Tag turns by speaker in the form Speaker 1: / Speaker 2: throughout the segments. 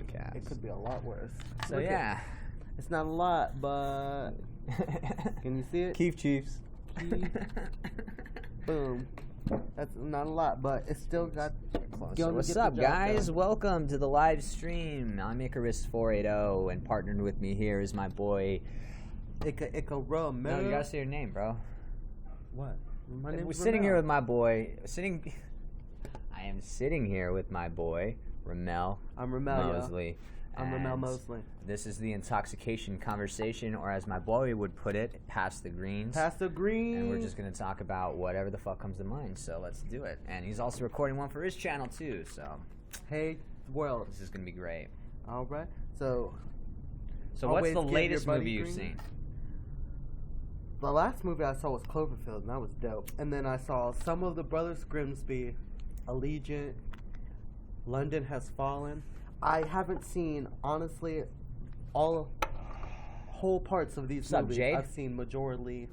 Speaker 1: podcast.
Speaker 2: It could be a lot worse.
Speaker 1: So yeah.
Speaker 2: It's not a lot, but can you see it?
Speaker 1: Keith Chiefs.
Speaker 2: Boom. That's not a lot, but it's still got.
Speaker 1: So what's up, guys? Welcome to the live stream. I'm Icarus480, and partnered with me here is my boy.
Speaker 2: Ramel.
Speaker 1: No, you gotta say your name, bro.
Speaker 2: What? My name's
Speaker 1: We're sitting here with my boy. I am sitting here with my boy Ramel.
Speaker 2: I'm Ramel
Speaker 1: Mosley.
Speaker 2: I'm Ramel Mosley.
Speaker 1: This is the Intoxication conversation, or as my boy would put it, pass the greens.
Speaker 2: Pass the greens.
Speaker 1: And we're just going to talk about whatever the fuck comes to mind, so let's do it. And he's also recording one for his channel, too, so.
Speaker 2: Hey, world.
Speaker 1: This is going to be great.
Speaker 2: All right. So
Speaker 1: what's the latest movie you've seen?
Speaker 2: The last movie I saw was Cloverfield, and that was dope. And then I saw some of the Brothers Grimsby, Allegiant, London Has Fallen. I haven't seen, honestly, whole parts of these movies.
Speaker 1: Jade?
Speaker 2: I've seen majority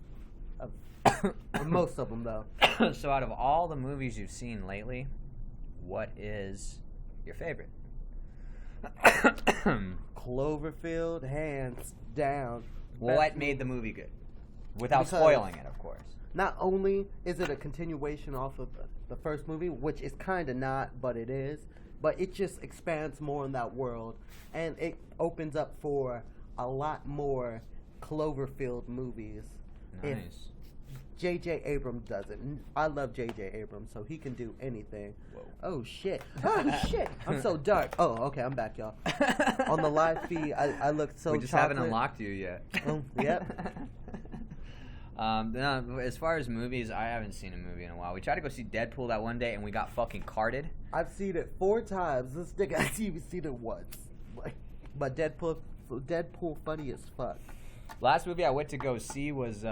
Speaker 2: of most of them, though.
Speaker 1: So out of all the movies you've seen lately, what is your favorite?
Speaker 2: Cloverfield, hands down.
Speaker 1: What made the movie good? Without spoiling it, of course.
Speaker 2: Not only is it a continuation off of the first movie, which is kind of not, but it is, but it just expands more in that world, and it opens up for a lot more Cloverfield movies.
Speaker 1: Nice.
Speaker 2: If J.J. Abrams does it. I love J.J. Abrams, so he can do anything.
Speaker 1: Whoa.
Speaker 2: Oh, shit. Oh, shit. I'm so dark. Oh, okay, I'm back, y'all. On the live feed, I look so
Speaker 1: We just
Speaker 2: chocolate.
Speaker 1: haven't unlocked you yet.
Speaker 2: Yep.
Speaker 1: No, as far as movies, I haven't seen a movie in a while. We tried to go see Deadpool that one day, and we got fucking carded.
Speaker 2: I've seen it 4 times. This nigga hasn't even seen it once. But Deadpool funny as fuck.
Speaker 1: Last movie I went to go see was,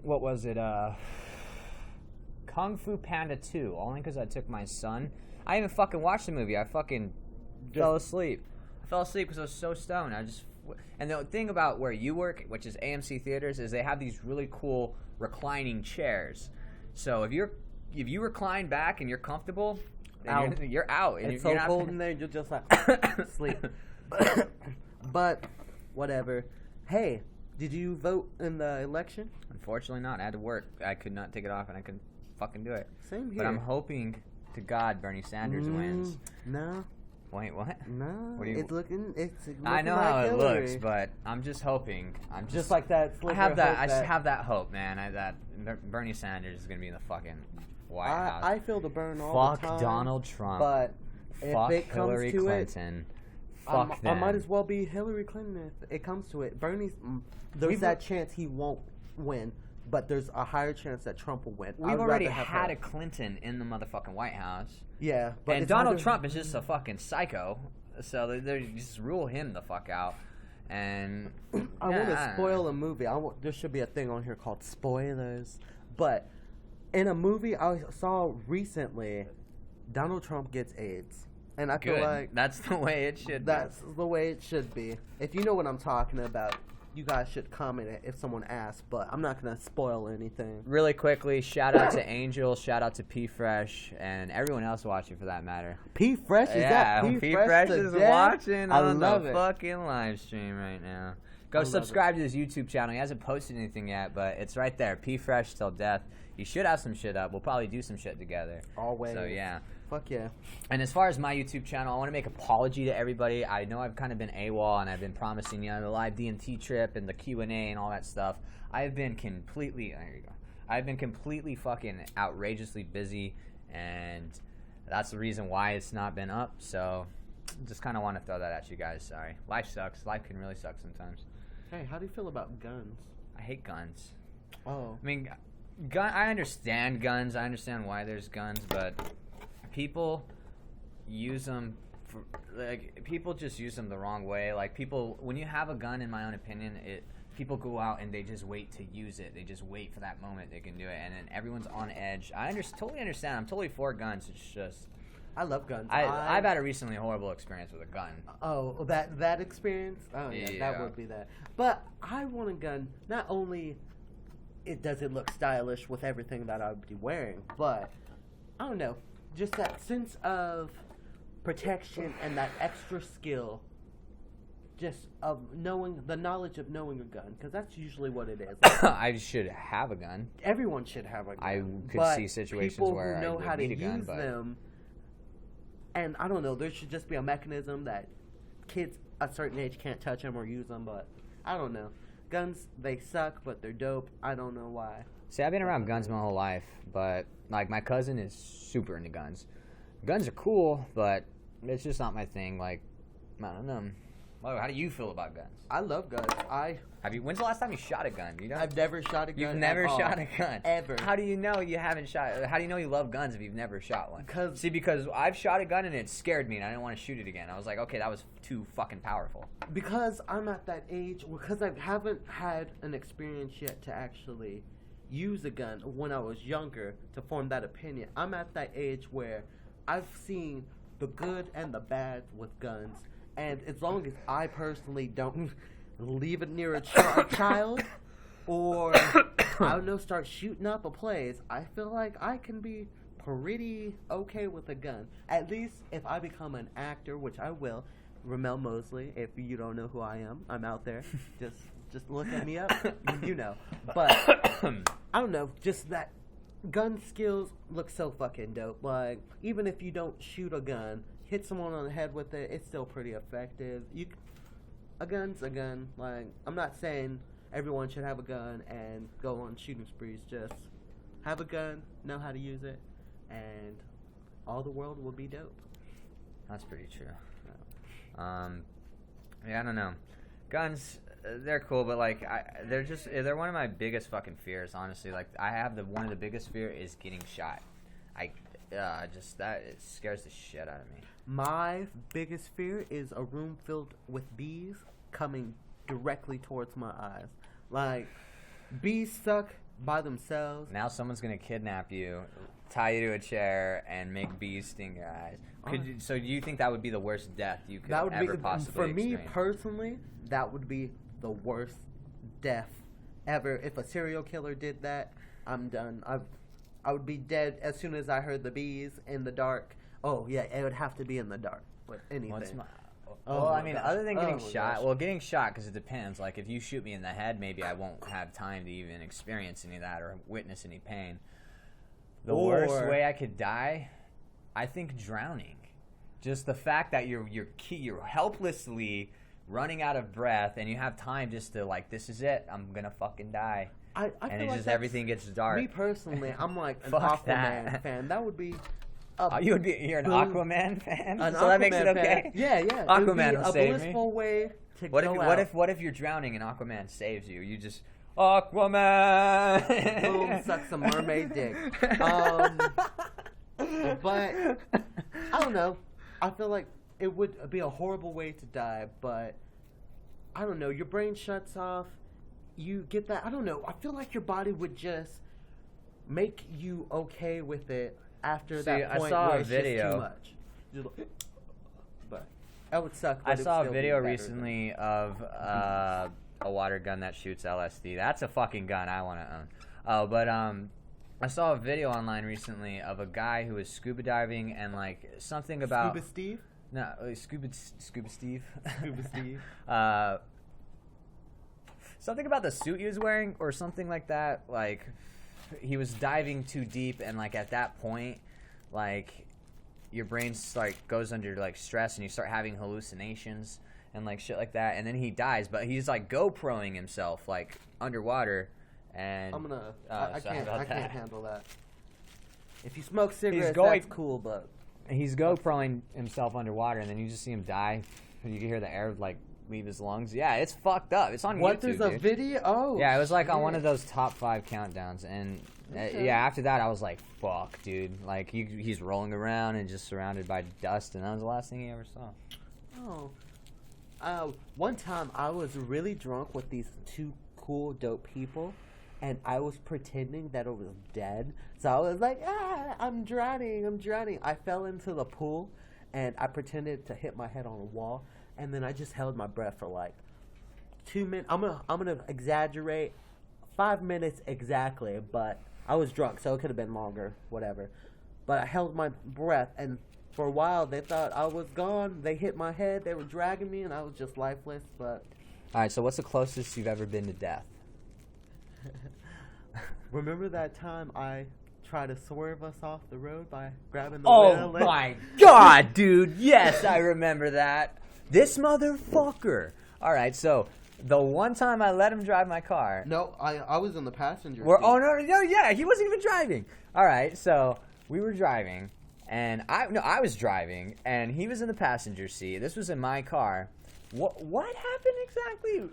Speaker 1: what was it? Kung Fu Panda 2, only because I took my son. I didn't even fucking watch the movie. I fucking fell asleep. I fell asleep because I was so stoned. And the thing about where you work, which is AMC Theaters, is they have these really cool reclining chairs. So if you recline back and you're comfortable, you're out. And
Speaker 2: it's
Speaker 1: you're
Speaker 2: so
Speaker 1: not
Speaker 2: cold in there, you're just like sleep. But whatever. Hey, did you vote in the election?
Speaker 1: Unfortunately not. I had to work. I could not take it off, and I couldn't fucking do it.
Speaker 2: Same here.
Speaker 1: But I'm hoping to God Bernie Sanders wins.
Speaker 2: No.
Speaker 1: Wait, what?
Speaker 2: No.
Speaker 1: What do you,
Speaker 2: It's looking
Speaker 1: I know
Speaker 2: like
Speaker 1: how it
Speaker 2: Hillary.
Speaker 1: looks, but I'm just hoping.
Speaker 2: Just like that.
Speaker 1: I have that. I just have that hope, man. That Bernie Sanders is gonna be in the fucking White House.
Speaker 2: I feel the burn all the time.
Speaker 1: Fuck Donald Trump.
Speaker 2: But
Speaker 1: fuck
Speaker 2: if it comes
Speaker 1: Hillary
Speaker 2: to
Speaker 1: Clinton.
Speaker 2: Fuck them. I might as well be Hillary Clinton if it comes to it. There's that chance he won't win, but there's a higher chance that Trump will win.
Speaker 1: We've already had a Clinton in the motherfucking White House.
Speaker 2: Yeah, but
Speaker 1: and Donald Trump is just a fucking psycho. So they just rule him the fuck out. And
Speaker 2: I want to spoil a movie. There should be a thing on here called spoilers. But in a movie I saw recently, Donald Trump gets AIDS. And I feel like
Speaker 1: that's the way it should be.
Speaker 2: That's the way it should be. If you know what I'm talking about, you guys should comment it if someone asks, but I'm not going to spoil anything.
Speaker 1: Really quickly, shout out to Angel, shout out to P Fresh, and everyone else watching for that matter.
Speaker 2: P Fresh? Is that P
Speaker 1: Fresh is watching on the
Speaker 2: it.
Speaker 1: fucking live stream right now. Go subscribe to his YouTube channel. He hasn't posted anything yet, but it's right there. P Fresh till death. You should have some shit up. We'll probably do some shit together.
Speaker 2: Always.
Speaker 1: So yeah.
Speaker 2: Fuck yeah.
Speaker 1: And as far as my YouTube channel, I want to make an apology to everybody. I know I've kind of been AWOL, and I've been promising, the live DMT trip and the Q&A and all that stuff. I've been completely fucking outrageously busy, and that's the reason why it's not been up. So just kind of want to throw that at you guys. Sorry. Life sucks. Life can really suck sometimes.
Speaker 2: Hey, how do you feel about guns?
Speaker 1: I hate guns.
Speaker 2: Oh.
Speaker 1: I mean, I understand guns. I understand why there's guns, but people use them people just use them the wrong way. Like, people, when you have a gun, in my own opinion, people go out and they just wait to use it. They just wait for that moment they can do it, and then everyone's on edge. I totally understand. I'm totally for guns. It's just,
Speaker 2: I love guns.
Speaker 1: I've had a recently horrible experience with a gun.
Speaker 2: Oh, that experience? Oh, yeah, that would be that. But I want a gun. Not only does it look stylish with everything that I would be wearing, but I don't know, just that sense of protection and that extra skill, just of knowing the knowledge of knowing a gun, because that's usually what it is. Like,
Speaker 1: I should have a gun.
Speaker 2: everyone should have a gun.
Speaker 1: I could
Speaker 2: but
Speaker 1: see situations
Speaker 2: people
Speaker 1: where
Speaker 2: who know
Speaker 1: I
Speaker 2: how
Speaker 1: would
Speaker 2: to
Speaker 1: need a gun,
Speaker 2: use
Speaker 1: but
Speaker 2: them, and I don't know, there should just be a mechanism that kids a certain age can't touch them or use them. But I don't know. Guns, they suck, but they're dope. I don't know why.
Speaker 1: see, I've been around guns my whole life, but like my cousin is super into guns. Guns are cool, but it's just not my thing. Like, I don't know. Well, how do you feel about guns?
Speaker 2: I love guns.
Speaker 1: When's the last time you shot a gun? You know,
Speaker 2: I've never shot a gun.
Speaker 1: you've never
Speaker 2: at all.
Speaker 1: shot a gun
Speaker 2: Ever.
Speaker 1: How do you know you haven't shot? How do you know you love guns if you've never shot one?
Speaker 2: Because
Speaker 1: I've shot a gun and it scared me and I didn't want to shoot it again. I was like, okay, that was too fucking powerful.
Speaker 2: Because I'm at that age, because I haven't had an experience yet to actually use a gun when I was younger to form that opinion. I'm at that age where I've seen the good and the bad with guns, and as long as I personally don't leave it near a child or I don't know, start shooting up a place, I feel like I can be pretty okay with a gun. At least if I become an actor, which I will. Ramel Mosley, if you don't know who I am, I'm out there. Just look at me up, you know. But I don't know, just that gun skills look so fucking dope. Like, even if you don't shoot a gun, hit someone on the head with it, it's still pretty effective. A gun's a gun. Like, I'm not saying everyone should have a gun and go on shooting sprees. Just have a gun, know how to use it, and all the world will be dope.
Speaker 1: That's pretty true. Yeah, I don't know. Guns, they're cool, but like they're one of my biggest fucking fears. Honestly, like I have one of the biggest fear is getting shot. It scares the shit out of me.
Speaker 2: My biggest fear is a room filled with bees coming directly towards my eyes. Like, bees suck by themselves.
Speaker 1: Now someone's gonna kidnap you, tie you to a chair, and make bees sting your eyes. So do you think that would be the worst death you could ever possibly
Speaker 2: for me
Speaker 1: experience?
Speaker 2: personally, that would be the worst death ever. If a serial killer did that, I'm done. I would be dead as soon as I heard the bees in the dark. Oh yeah, it would have to be in the dark. But anything.
Speaker 1: Other than getting shot, getting shot, because it depends. Like, if you shoot me in the head, maybe I won't have time to even experience any of that or witness any pain. The worst way I could die, I think drowning. Just the fact that you're helplessly running out of breath and you have time just to, like, this is it, I'm gonna fucking die.
Speaker 2: I
Speaker 1: and
Speaker 2: feel
Speaker 1: it's
Speaker 2: like
Speaker 1: just everything gets dark.
Speaker 2: Me personally, I'm like an
Speaker 1: Fuck
Speaker 2: Aquaman
Speaker 1: that.
Speaker 2: fan. That would be.
Speaker 1: You're an Aquaman fan,
Speaker 2: An
Speaker 1: so
Speaker 2: Aquaman
Speaker 1: that makes it okay.
Speaker 2: Fan. Yeah.
Speaker 1: Aquaman will save me.
Speaker 2: A blissful way to
Speaker 1: What
Speaker 2: go out.
Speaker 1: if you're drowning and Aquaman saves you? You just Aquaman.
Speaker 2: Boom, suck some mermaid dick. But I don't know. I feel like it would be a horrible way to die, but I don't know. Your brain shuts off. You get that. I don't know. I feel like your body would just make you okay with it after that point.
Speaker 1: I saw
Speaker 2: where
Speaker 1: a
Speaker 2: it's
Speaker 1: video.
Speaker 2: Just too much. But that would suck.
Speaker 1: I saw a video recently of a water gun that shoots LSD. That's a fucking gun I want to own. I saw a video online recently of a guy who was scuba diving and like something about
Speaker 2: Scuba Steve.
Speaker 1: No, Scuba Steve.
Speaker 2: Scuba Steve.
Speaker 1: Something about the suit he was wearing or something like that. Like, he was diving too deep, and like at that point, like your brain like goes under like stress, and you start having hallucinations and like shit like that. And then he dies, but he's like GoProing himself like underwater. And
Speaker 2: I'm gonna. I
Speaker 1: can't
Speaker 2: handle that. If you smoke cigarettes, that's cool, but
Speaker 1: he's GoProing himself underwater, and then you just see him die, and you can hear the air like leave his lungs. Yeah, it's fucked up. It's on YouTube.
Speaker 2: What? There's a video? Oh.
Speaker 1: Yeah, it was like on one of those top 5 countdowns, and yeah, after that I was like, fuck, dude. Like he's rolling around and just surrounded by dust, and that was the last thing he ever saw.
Speaker 2: Oh. One time I was really drunk with these 2 cool, dope people. And I was pretending that it was dead. So I was like, I'm drowning. I fell into the pool, and I pretended to hit my head on a wall. And then I just held my breath for like 2 minutes. I'm gonna exaggerate, 5 minutes exactly. But I was drunk, so it could have been longer, whatever. But I held my breath, and For a while, they thought I was gone. They hit my head. They were dragging me, and I was just lifeless. But
Speaker 1: All right, so what's the closest you've ever been to death?
Speaker 2: remember that time I tried to swerve us off the road by grabbing the
Speaker 1: Oh
Speaker 2: wheel?
Speaker 1: my God, dude! Yes, I remember that. This motherfucker. All right, so the one time I let him drive my car.
Speaker 2: No, I was in the passenger seat.
Speaker 1: Oh no, yeah, he wasn't even driving. All right, so we were driving, and I was driving, and he was in the passenger seat. This was in my car. What happened exactly?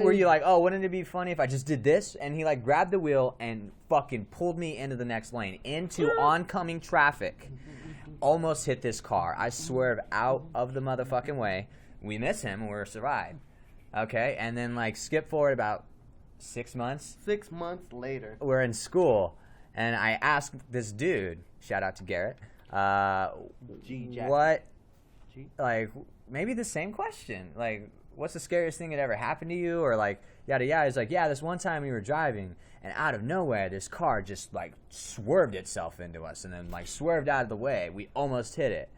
Speaker 1: Were you like, oh, wouldn't it be funny if I just did this? And he like grabbed the wheel and fucking pulled me into the next lane, into oncoming traffic. Almost hit this car. I swerve out of the motherfucking way. We miss him and we're survived. Okay, and then like skip forward about 6 months.
Speaker 2: 6 months later.
Speaker 1: We're in school, and I asked this dude, shout out to Garrett, what, like, maybe the same question, like, what's the scariest thing that ever happened to you, or like, yada yada. He's like, yeah, this one time we were driving, and out of nowhere, this car just like swerved itself into us, and then like swerved out of the way. We almost hit it,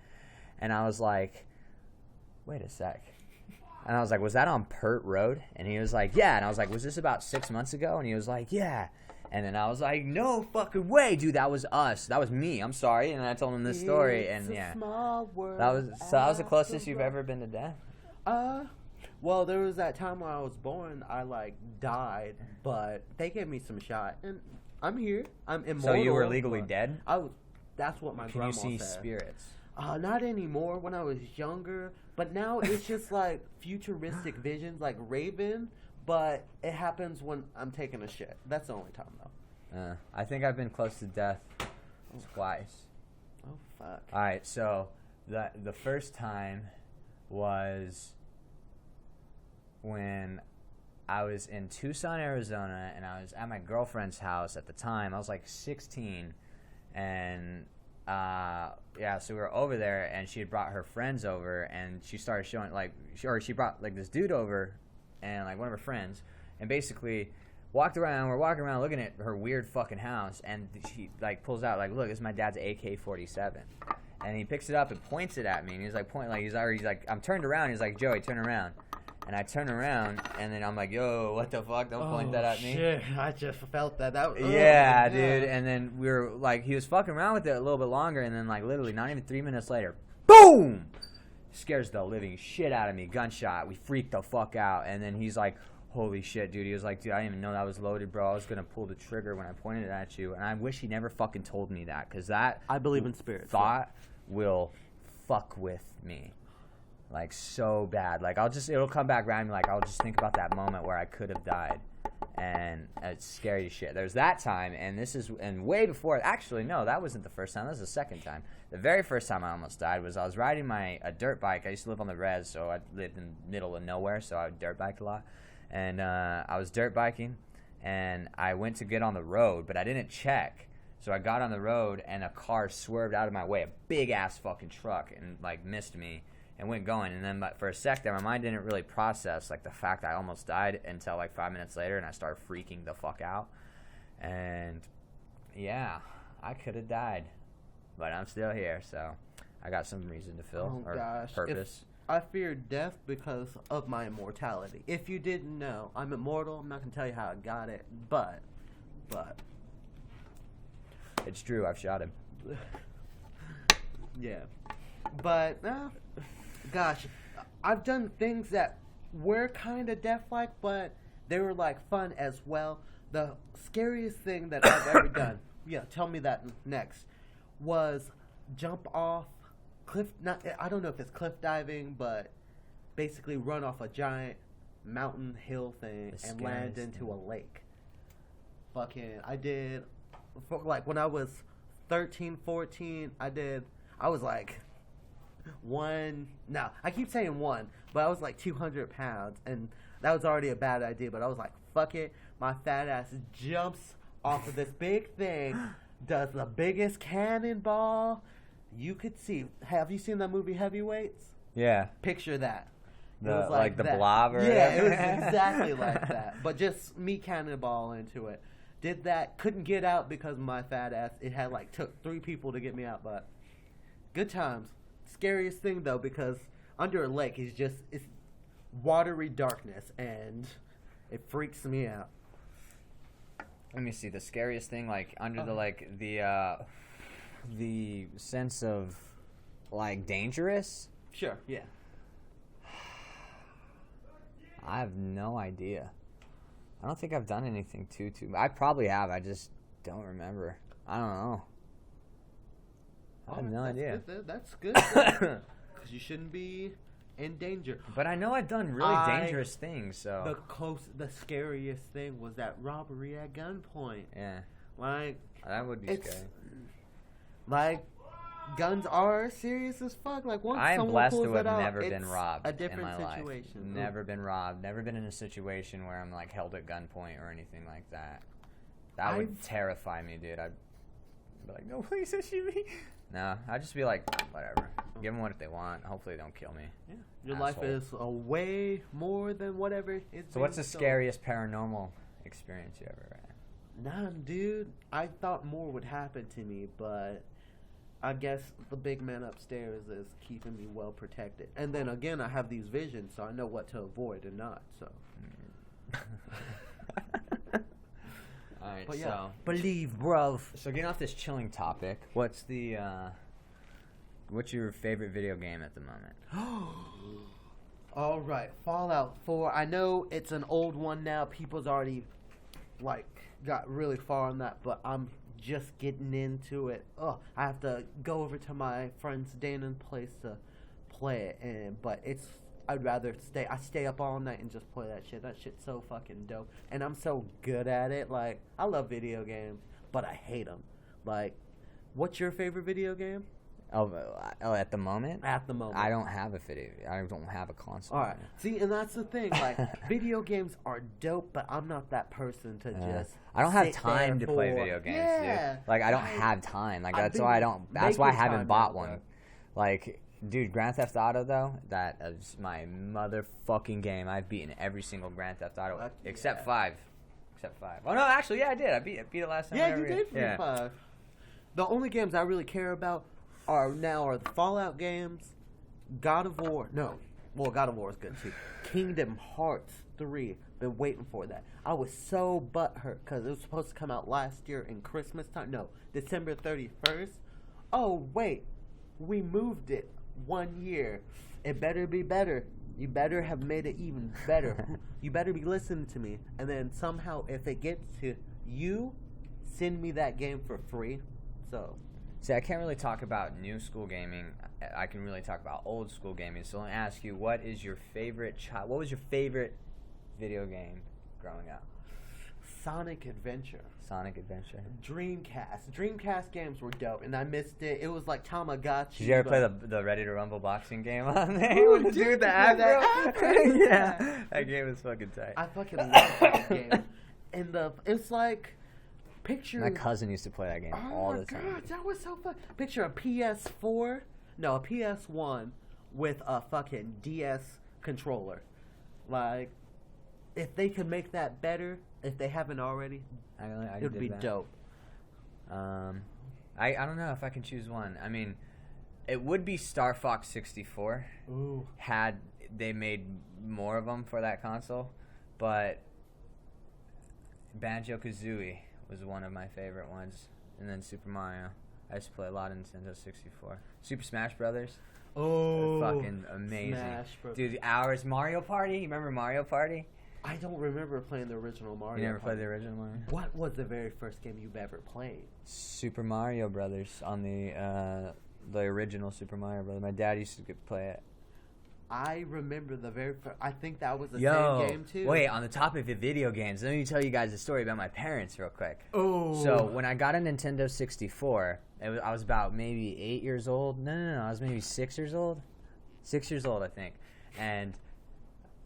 Speaker 1: and I was like, wait a sec. And I was like, was that on Pert Road? And he was like, yeah. And I was like, was this about 6 months ago? And he was like, yeah. And then I was like, no fucking way, dude. That was us. That was me. I'm sorry. And I told him this story. And yeah, that was the closest you've ever been to death.
Speaker 2: Well, there was that time when I was born. I like died, but they gave me some shot, and I'm here. I'm immortal.
Speaker 1: So you were legally dead?
Speaker 2: That's what my grandma said.
Speaker 1: Can you see spirits?
Speaker 2: Not anymore. When I was younger, but now it's just like futuristic visions, like Raven. But it happens when I'm taking a shit. That's the only time, though.
Speaker 1: I think I've been close to death twice.
Speaker 2: Oh fuck!
Speaker 1: All right, so the first time was when I was in Tucson, Arizona, and I was at my girlfriend's house at the time. I was like 16, and so we were over there, and she had brought her friends over, and she started showing she brought like this dude over, and like one of her friends, and basically we're walking around looking at her weird fucking house, and she like pulls out like, look, this is my dad's AK-47, and he picks it up and points it at me, and he's like I'm turned around, he's like, Joey, turn around. And I turn around, and then I'm like, yo, what the fuck? Don't point that at me.
Speaker 2: Shit. I just felt that.
Speaker 1: Yeah, dude. And then we were like, he was fucking around with it a little bit longer, and then like literally not even 3 minutes later, boom! Scares the living shit out of me. Gunshot. We freaked the fuck out. And then he's like, holy shit, dude. He was like, dude, I didn't even know that was loaded, bro. I was going to pull the trigger when I pointed it at you. And I wish he never fucking told me that, because that
Speaker 2: I believe in spirits.
Speaker 1: Thought will fuck with me. Like, so bad. Like, it'll come back around me, like, I'll just think about that moment where I could have died. And it's scary as shit. There's that time, and way before, actually, no, that wasn't the first time. That was the second time. The very first time I almost died was I was riding a dirt bike. I used to live on the res, so I lived in the middle of nowhere, so I would dirt bike a lot. And I was dirt biking, and I went to get on the road, but I didn't check. So I got on the road, and a car swerved out of my way, a big-ass fucking truck, and, like, missed me. And went going, and then for a sec there, my mind didn't really process like the fact I almost died until like 5 minutes later, and I started freaking the fuck out. And yeah, I could have died, but I'm still here, so I got some reason to feel purpose.
Speaker 2: I fear death because of my immortality. If you didn't know, I'm immortal. I'm not gonna tell you how I got it, but
Speaker 1: it's true. I've shot him.
Speaker 2: Yeah, but. Gosh, I've done things that were kind of death-like, but they were, like, fun as well. The scariest thing that I've ever done, tell me that next, was jump off I don't know if it's cliff diving, but basically run off a giant mountain hill thing and land into a lake. I did, when I was 13, 14, I was like... I keep saying one, but I was like 200 pounds, and that was already a bad idea, but I was like, fuck it, my fat ass jumps off of this big thing, does the biggest cannonball you could see. Have you seen that movie Heavyweights?
Speaker 1: Yeah.
Speaker 2: Picture that.
Speaker 1: It was like the blob or
Speaker 2: Yeah, it was exactly like that, but just me cannonball into it. Did that, couldn't get out because of my fat ass. It had took 3 people to get me out, but Good times. Scariest thing though, because under a lake is just it's watery darkness, and it freaks me out.
Speaker 1: Let me see. The scariest thing, like under the sense of like dangerous.
Speaker 2: Sure. Yeah.
Speaker 1: I have no idea. I don't think I've done anything too. I probably have. I just don't remember. I don't know. I have no idea.
Speaker 2: That's good. Because you shouldn't be in danger.
Speaker 1: But I know I've done really dangerous things. So
Speaker 2: the scariest thing was that robbery at gunpoint.
Speaker 1: Yeah.
Speaker 2: Like
Speaker 1: that would be scary.
Speaker 2: Like guns are serious as fuck. Like once
Speaker 1: I am
Speaker 2: someone
Speaker 1: blessed
Speaker 2: pulls
Speaker 1: to have
Speaker 2: it out,
Speaker 1: never been
Speaker 2: it's
Speaker 1: robbed
Speaker 2: a different
Speaker 1: in my
Speaker 2: situation.
Speaker 1: life. Never been robbed. Never been in a situation where I'm like held at gunpoint or anything like that. That would terrify me, dude. I'd be like, no, please shoot me. No, I'd just be like, whatever. Give them what they want. Hopefully they don't kill me.
Speaker 2: Yeah. Your life is a way more than whatever is.
Speaker 1: So what's the scariest paranormal experience you ever had?
Speaker 2: None, dude. I thought more would happen to me, but I guess the big man upstairs is keeping me well protected. And then again, I have these visions, so I know what to avoid and not. So.
Speaker 1: All right,
Speaker 2: but yeah,
Speaker 1: so
Speaker 2: believe, bro.
Speaker 1: So getting off this chilling topic, what's your favorite video game at the moment?
Speaker 2: All right, Fallout 4. I know it's an old one now. People's already got really far on that, but I'm just getting into it. Oh, I have to go over to my friend's Dana's place to play it, but I'd rather stay up all night and just play that shit. That shit's so fucking dope, and I'm so good at it. Like, I love video games, but I hate them. Like, what's your favorite video game?
Speaker 1: Oh, at the moment?
Speaker 2: At the moment.
Speaker 1: I don't have a console.
Speaker 2: All right. See, and that's the thing. Like, video games are dope, but I'm not that person to just.
Speaker 1: I don't have time to play video games, dude. Like, I don't have time. Like, that's why I don't. That's why I haven't bought one. Like, dude, Grand Theft Auto though, that is my motherfucking game. I've beaten every single Grand Theft Auto except 5. Except 5. Oh no, actually, yeah, I did. I beat it last time.
Speaker 2: Yeah, you did beat 5. The only games I really care about are the Fallout games, God of War. No, well, God of War is good too. Kingdom Hearts 3. Been waiting for that. I was so butthurt because it was supposed to come out last year in Christmas time. No, December 31st. Oh wait, we moved it 1 year. It better be better. You better have made it even better. You better be listening to me. And then somehow, if it gets to you, send me that game for free. So.
Speaker 1: See, I can't really talk about new school gaming. I can really talk about old school gaming. So let me ask you, what was your favorite video game growing up?
Speaker 2: Sonic Adventure. Dreamcast games were dope, and I missed it. It was like Tamagotchi.
Speaker 1: Did you ever play the Ready to Rumble boxing game on there? With the dude, the afro? Yeah. That game was fucking tight.
Speaker 2: I fucking love that game. And it's like... Picture
Speaker 1: my cousin used to play that game all the time.
Speaker 2: Oh my god, that was so fun. Picture a PS4, no, a PS1 with a fucking DS controller. Like, if they could make that better, if they haven't already, it would be dope.
Speaker 1: I don't know if I can choose one. I mean, it would be Star Fox 64.
Speaker 2: Ooh.
Speaker 1: Had they made more of them for that console, but Banjo-Kazooie was one of my favorite ones, and then Super Mario. I used to play a lot of Nintendo 64. Super Smash Brothers.
Speaker 2: Oh,
Speaker 1: fucking amazing, dude! The hours. Mario Party. You remember Mario Party?
Speaker 2: I don't remember playing the original Mario.
Speaker 1: You never played the original Mario?
Speaker 2: What was the very first game you've ever played?
Speaker 1: Super Mario Brothers on the original Super Mario Brothers. My dad used to play it.
Speaker 2: I remember the very first. I think that was the same game too.
Speaker 1: Wait, on the topic of video games, let me tell you guys a story about my parents real quick.
Speaker 2: Oh.
Speaker 1: So when I got a Nintendo 64, I was about maybe 8 years old. No, I was maybe 6 years old. 6 years old, I think. And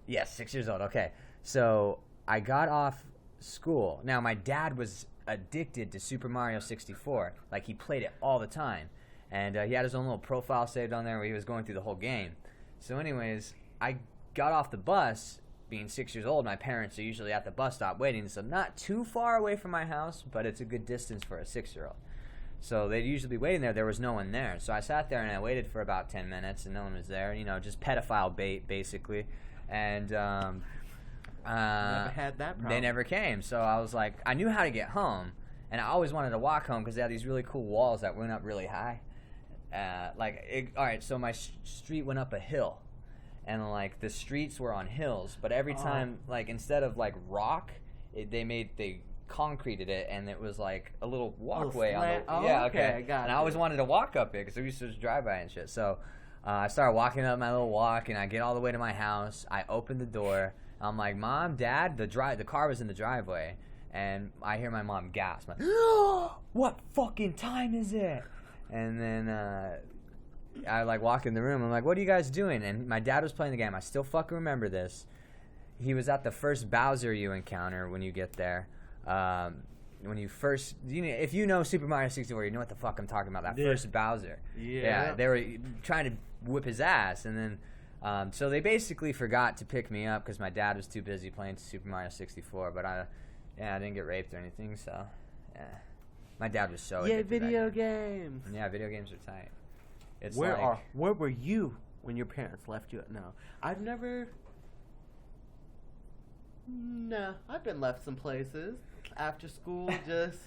Speaker 1: yes, 6 years old. Okay. So I got off school. Now my dad was addicted to Super Mario 64. Like, he played it all the time. And he had his own little profile saved on there where he was going through the whole game. So anyways, I got off the bus, being 6 years old. My parents are usually at the bus stop waiting, so not too far away from my house, but it's a good distance for a 6-year-old. So they'd usually be waiting there. There was no one there. So I sat there and I waited for about 10 minutes and no one was there. You know, just pedophile bait, basically. And
Speaker 2: Never had that problem.
Speaker 1: they never came. So I was like, I knew how to get home. And I always wanted to walk home because they had these really cool walls that went up really high. All right, so my street went up a hill. And, like, the streets were on hills. But every time, like, instead of, like, rock, they concreted it, and it was like a little walkway on the
Speaker 2: okay. Got
Speaker 1: and I always wanted to walk up it because we used to just drive by and shit. So I started walking up my little walk, and I get all the way to my house. I open the door. I'm like, Mom, Dad, the car was in the driveway, and I hear my mom gasp, like, what fucking time is it? And then I like walk in the room. I'm like, what are you guys doing? And my dad was playing the game. I still fucking remember this. He was at the first Bowser you encounter when you get there. When you first, if you know Super Mario 64, you know what the fuck I'm talking about. That first Bowser. Yeah. They were trying to whip his ass, and then, so they basically forgot to pick me up because my dad was too busy playing Super Mario 64. But I didn't get raped or anything, so yeah. My dad was so addicted
Speaker 2: video games.
Speaker 1: Yeah, video games are tight. It's
Speaker 2: where were you when your parents left you? No, I've never. No, I've been left some places after school. Just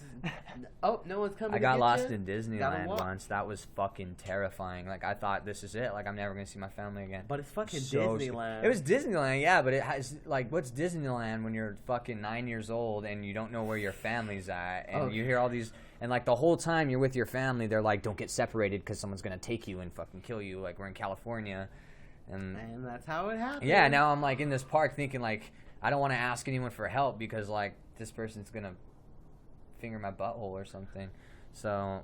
Speaker 2: no one's coming.
Speaker 1: I got lost
Speaker 2: you.
Speaker 1: in Disneyland once. That was fucking terrifying. Like I thought, this is it. Like I'm never gonna see my family again.
Speaker 2: But it's fucking Disneyland.
Speaker 1: It was Disneyland, yeah. But it has like, what's Disneyland when you're fucking 9 years old and you don't know where your family's at, and you hear all these, and like the whole time you're with your family, they're like, don't get separated because someone's gonna take you and fucking kill you. Like we're in California, and
Speaker 2: that's how it happened.
Speaker 1: Yeah. Now I'm like in this park thinking like, I don't want to ask anyone for help because, like, this person's going to finger my butthole or something. So,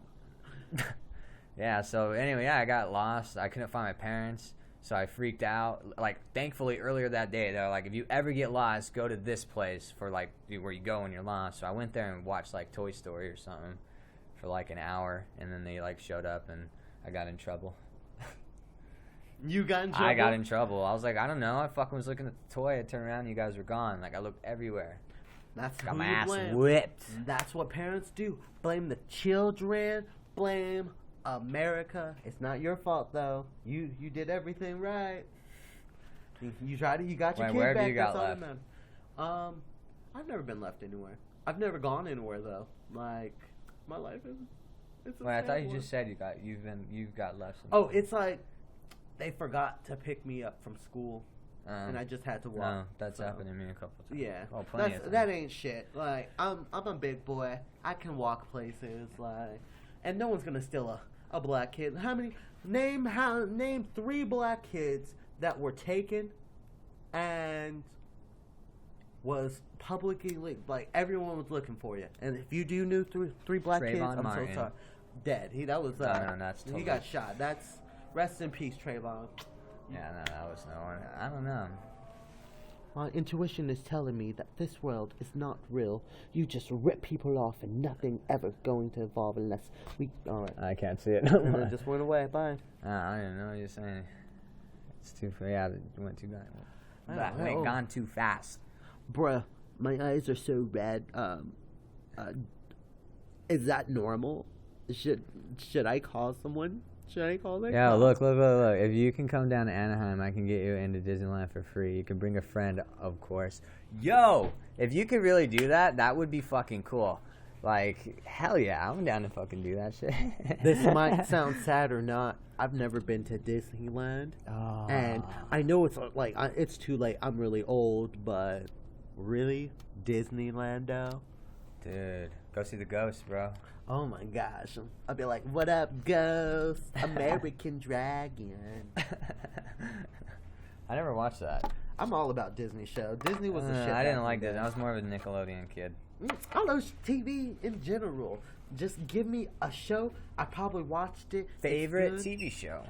Speaker 1: yeah. So, anyway, I got lost. I couldn't find my parents, so I freaked out. Like, thankfully, earlier that day, they were like, if you ever get lost, go to this place for, like, where you go when you're lost. So I went there and watched, like, Toy Story or something for, like, an hour, and then they, like, showed up, and I got in trouble.
Speaker 2: You got in trouble?
Speaker 1: I got in trouble. I was like, I don't know. I fucking was looking at the toy. I turned around and you guys were gone. Like, I looked everywhere.
Speaker 2: Got
Speaker 1: my ass
Speaker 2: blame.
Speaker 1: whipped.
Speaker 2: That's what parents do. Blame the children. Blame America. It's not your fault, though. You did everything right. You tried it. You got your kid
Speaker 1: where
Speaker 2: back.
Speaker 1: have you got left?
Speaker 2: I've never been left anywhere. I've never gone anywhere, though. Like, my life is... It's a
Speaker 1: Wait, I thought you
Speaker 2: one.
Speaker 1: just said you've got left.
Speaker 2: Oh, it's like... They forgot to pick me up from school, and I just had to walk.
Speaker 1: No, that's happened to me a couple times.
Speaker 2: Yeah,
Speaker 1: oh, plenty of times.
Speaker 2: That ain't shit. Like I'm a big boy. I can walk places. Like, and no one's gonna steal a black kid. How many? Name 3 black kids that were taken, and was publicly like everyone was looking for you. And if you do know 3 black kids, I'm
Speaker 1: Martin.
Speaker 2: so sorry. Dead. That was
Speaker 1: no, that's totally...
Speaker 2: He got shot. That's. Rest in peace, Trayvon.
Speaker 1: Yeah, no, that was no one. I don't know.
Speaker 2: My intuition is telling me that this world is not real. You just rip people off and nothing ever going to evolve unless we... Alright.
Speaker 1: I can't see it.
Speaker 2: And it just went away. Bye.
Speaker 1: I don't even know what you're saying. It's too... Yeah, it went too gone too fast.
Speaker 2: Bruh, my eyes are so red. Is that normal? Should I call someone? Should I call them?
Speaker 1: Yeah, look. If you can come down to Anaheim, I can get you into Disneyland for free. You can bring a friend, of course. Yo, if you could really do that, that would be fucking cool. Like, hell yeah, I'm down to fucking do that shit.
Speaker 2: This might sound sad or not. I've never been to Disneyland.
Speaker 1: Oh.
Speaker 2: And I know it's like, it's too late. I'm really old, but really? Disneyland, though?
Speaker 1: Dude, go see the ghost, bro.
Speaker 2: Oh my gosh. I'll be like, what up, ghost? American Dragon.
Speaker 1: I never watched that.
Speaker 2: I'm all about Disney show. Disney was the shit.
Speaker 1: I didn't like Disney. I was more of a Nickelodeon kid.
Speaker 2: I love TV in general. Just give me a show. I probably watched it.
Speaker 1: Favorite TV show?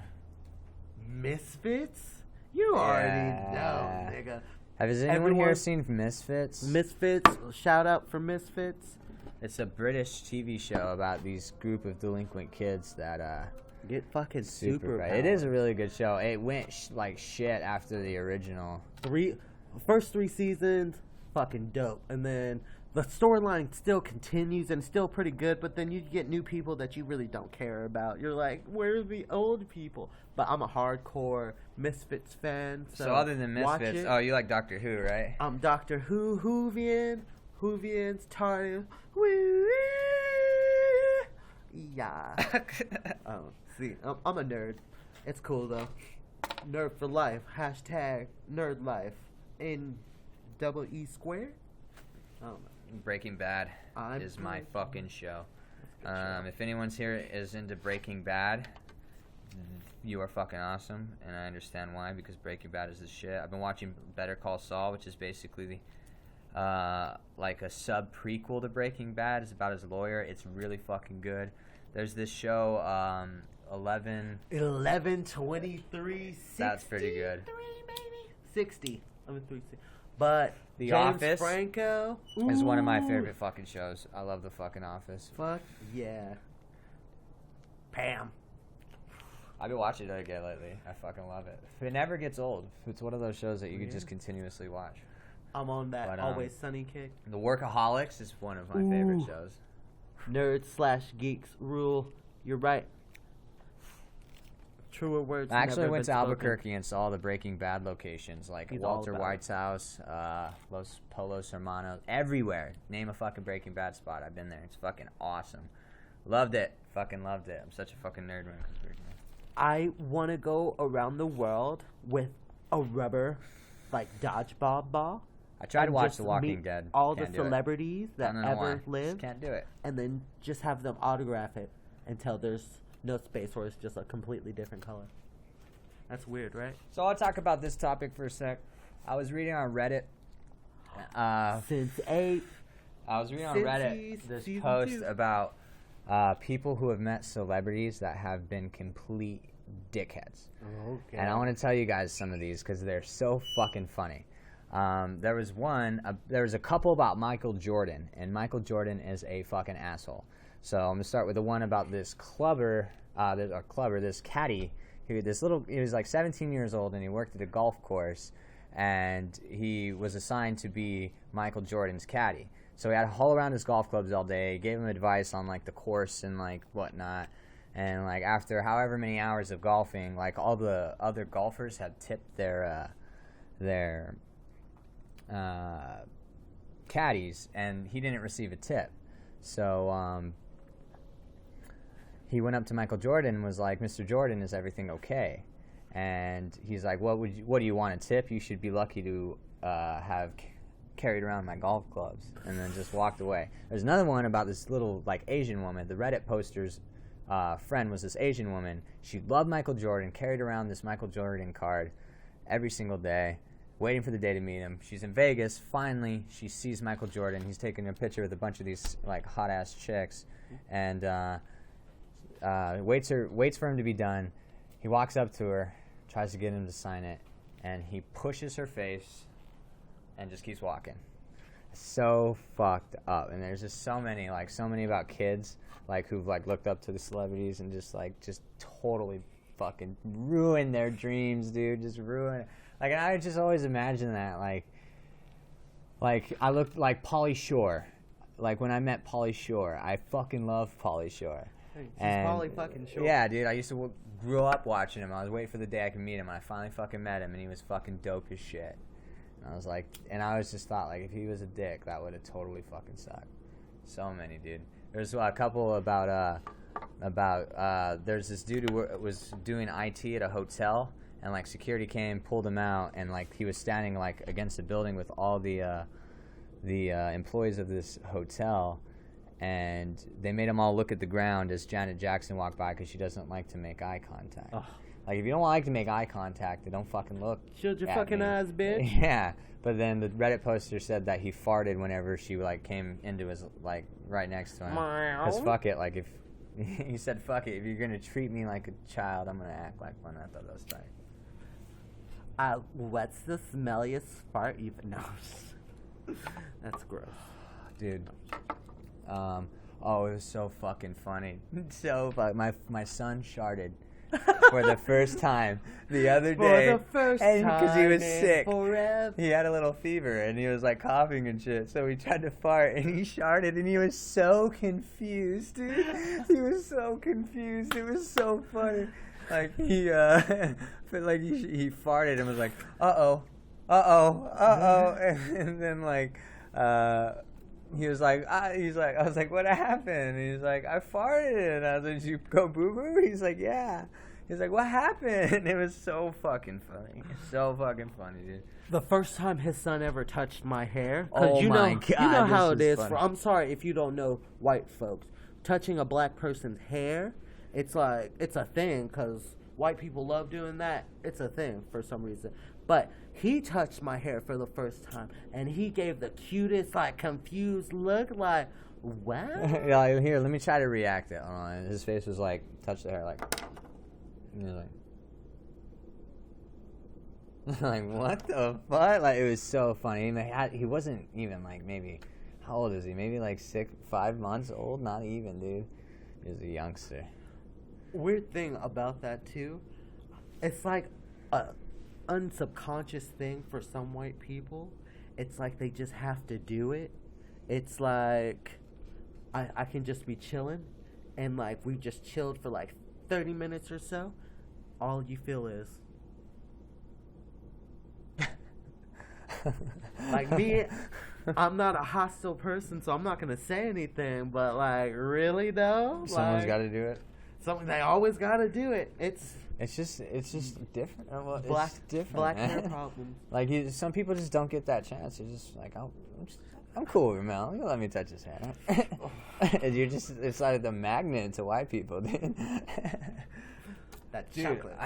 Speaker 2: Misfits? You already know, nigga.
Speaker 1: Has anyone here seen Misfits?
Speaker 2: Misfits. Shout out for Misfits.
Speaker 1: It's a British TV show about these group of delinquent kids that
Speaker 2: get fucking super.
Speaker 1: It is a really good show. It went like shit after the original.
Speaker 2: First 3 seasons, fucking dope, and then the storyline still continues and still pretty good, but then you get new people that you really don't care about. You're like, where's the old people? But I'm a hardcore Misfits fan.
Speaker 1: So other than Misfits, oh, you like Doctor Who, right?
Speaker 2: I'm Doctor Who, Whovians, TARDIS. Yeah. See, I'm a nerd. It's cool though. Nerd for life. Hashtag nerd life. In double E square.
Speaker 1: Breaking Bad is my fucking show. If anyone's here is into Breaking Bad, you are fucking awesome, and I understand why, because Breaking Bad is the shit. I've been watching Better Call Saul, which is basically like a sub prequel to Breaking Bad. It's about his lawyer. It's really fucking good. There's this show
Speaker 2: 11/23/60.
Speaker 1: That's pretty good.
Speaker 2: 60. 11/3. But
Speaker 1: The
Speaker 2: James
Speaker 1: Office
Speaker 2: Franco
Speaker 1: is one of my favorite fucking shows. I love the fucking Office.
Speaker 2: Fuck yeah. Pam.
Speaker 1: I've been watching it again lately. I fucking love it. It never gets old. It's one of those shows that you can just continuously watch.
Speaker 2: I'm on that Always Sunny kick.
Speaker 1: The Workaholics is one of my favorite shows.
Speaker 2: Nerds/geeks rule. You're right. Truer words.
Speaker 1: I actually
Speaker 2: never
Speaker 1: went to
Speaker 2: been
Speaker 1: Albuquerque
Speaker 2: spoken.
Speaker 1: and saw the Breaking Bad locations, like
Speaker 2: He's
Speaker 1: Walter
Speaker 2: all about
Speaker 1: White's house, Los Polos Hermanos, everywhere. Name a fucking Breaking Bad spot. I've been there. It's fucking awesome. Loved it. Fucking loved it. I'm such a fucking nerd when it comes to Breaking Bad.
Speaker 2: I want to go around the world with a rubber, like dodgeball ball.
Speaker 1: I tried to
Speaker 2: and
Speaker 1: watch
Speaker 2: just
Speaker 1: The Walking
Speaker 2: meet
Speaker 1: Dead.
Speaker 2: all
Speaker 1: Can't
Speaker 2: the
Speaker 1: do it.
Speaker 2: celebrities that
Speaker 1: I don't know
Speaker 2: ever
Speaker 1: why.
Speaker 2: lived.
Speaker 1: Just can't do it.
Speaker 2: And then just have them autograph it until there's no space or it's just a completely different color. That's weird, right?
Speaker 1: So I'll talk about this topic for a sec. I was reading on Reddit.
Speaker 2: Since 8.
Speaker 1: I was reading on Reddit this
Speaker 2: season
Speaker 1: post
Speaker 2: 2.
Speaker 1: about people who have met celebrities that have been complete dickheads.
Speaker 2: Okay.
Speaker 1: And I want to tell you guys some of these because they're so fucking funny. There was a couple about Michael Jordan, and Michael Jordan is a fucking asshole. So I'm gonna start with the one about this this caddy. He was like 17 years old, and he worked at a golf course, and he was assigned to be Michael Jordan's caddy. So he had to haul around his golf clubs all day, gave him advice on like the course and like whatnot. And like after however many hours of golfing, like all the other golfers had tipped their caddies, and he didn't receive a tip. So he went up to Michael Jordan and was like, "Mr. Jordan, is everything okay?" And he's like, "What do you want, a tip? You should be lucky to have carried around my golf clubs." And then just walked away. There's another one about this little like Asian woman. The Reddit poster's friend was this Asian woman. She loved Michael Jordan, carried around this Michael Jordan card every single day, waiting for the day to meet him. She's in Vegas. Finally, she sees Michael Jordan. He's taking a picture with a bunch of these like hot ass chicks, and waits for him to be done. He walks up to her, tries to get him to sign it, and he pushes her face and just keeps walking. So fucked up. And there's just so many about kids like who've like looked up to the celebrities and just totally fucking ruin their dreams, dude. Just ruin it. Like, and I just always imagine that like I looked like Pauly Shore. Like when I met Pauly Shore, I fucking love Pauly Shore.
Speaker 2: She's Pauly fucking Shore.
Speaker 1: Yeah, dude. I used to grew up watching him. I was waiting for the day I could meet him, and I finally fucking met him, and he was fucking dope as shit. And I was like, and I was just thought like, if he was a dick, that would have totally fucking sucked. So many, dude. There's a couple about there's this dude who was doing IT at a hotel, and like security came, pulled him out, and like he was standing like against a building with all the employees of this hotel, and they made them all look at the ground as Janet Jackson walked by because she doesn't like to make eye contact. Ugh. Like, if you don't like to make eye contact, then don't fucking look.
Speaker 2: Shield your fucking eyes, bitch.
Speaker 1: Yeah, but then the Reddit poster said that he farted whenever she like came into his like right next to him. Because fuck it, like if he said fuck it, if you're gonna treat me like a child, I'm gonna act like one. I thought that was tight.
Speaker 2: What's the smelliest fart you've known? That's gross,
Speaker 1: dude. Oh, it was so fucking funny. So my son sharted for the first time the other
Speaker 2: For
Speaker 1: day.
Speaker 2: the first
Speaker 1: Because he was
Speaker 2: time
Speaker 1: sick.
Speaker 2: forever.
Speaker 1: He had a little fever and he was like coughing and shit. So he tried to fart and he sharted and he was so confused, dude. He was so confused. It was so funny. Like he like he farted and was like, uh oh, and then like he was like, I was like, what happened? And he's like, I farted. And I was like, did you go boo boo? He's like, yeah. He's like, what happened? It was so fucking funny. So fucking funny, dude.
Speaker 2: The first time his son ever touched my hair.
Speaker 1: Oh
Speaker 2: you
Speaker 1: my
Speaker 2: know,
Speaker 1: God,
Speaker 2: you know
Speaker 1: this
Speaker 2: how it
Speaker 1: is
Speaker 2: is.
Speaker 1: funny.
Speaker 2: I'm sorry if you don't know white folks. Touching a black person's hair, it's like, it's a thing because white people love doing that. It's a thing for some reason. But he touched my hair for the first time, and he gave the cutest, like, confused look, like, wow.
Speaker 1: Yeah, here, let me try to react it. His face was like, touch the hair, like, and he was like, like, what the fuck? Like, it was so funny. He wasn't even like, maybe, how old is he? Maybe like 5 months old? Not even, dude. He was a youngster.
Speaker 2: Weird thing about that, too, it's like a unsubconscious thing for some white people. It's like they just have to do it. It's like I can just be chilling, and like we just chilled for like 30 minutes or so. All you feel is like me. I'm not a hostile person, so I'm not gonna say anything. But like, really though,
Speaker 1: Someone's
Speaker 2: like,
Speaker 1: got to do it.
Speaker 2: something they always gotta do it. It's
Speaker 1: just different. Well,
Speaker 2: black
Speaker 1: it's different.
Speaker 2: black
Speaker 1: man.
Speaker 2: hair problems.
Speaker 1: Like some people just don't get that chance. They're just like, I'm cool with Ramel. You let me touch his hair. And you're just decided the magnet to white people, dude.
Speaker 2: That
Speaker 1: Dude,
Speaker 2: chocolate.
Speaker 1: I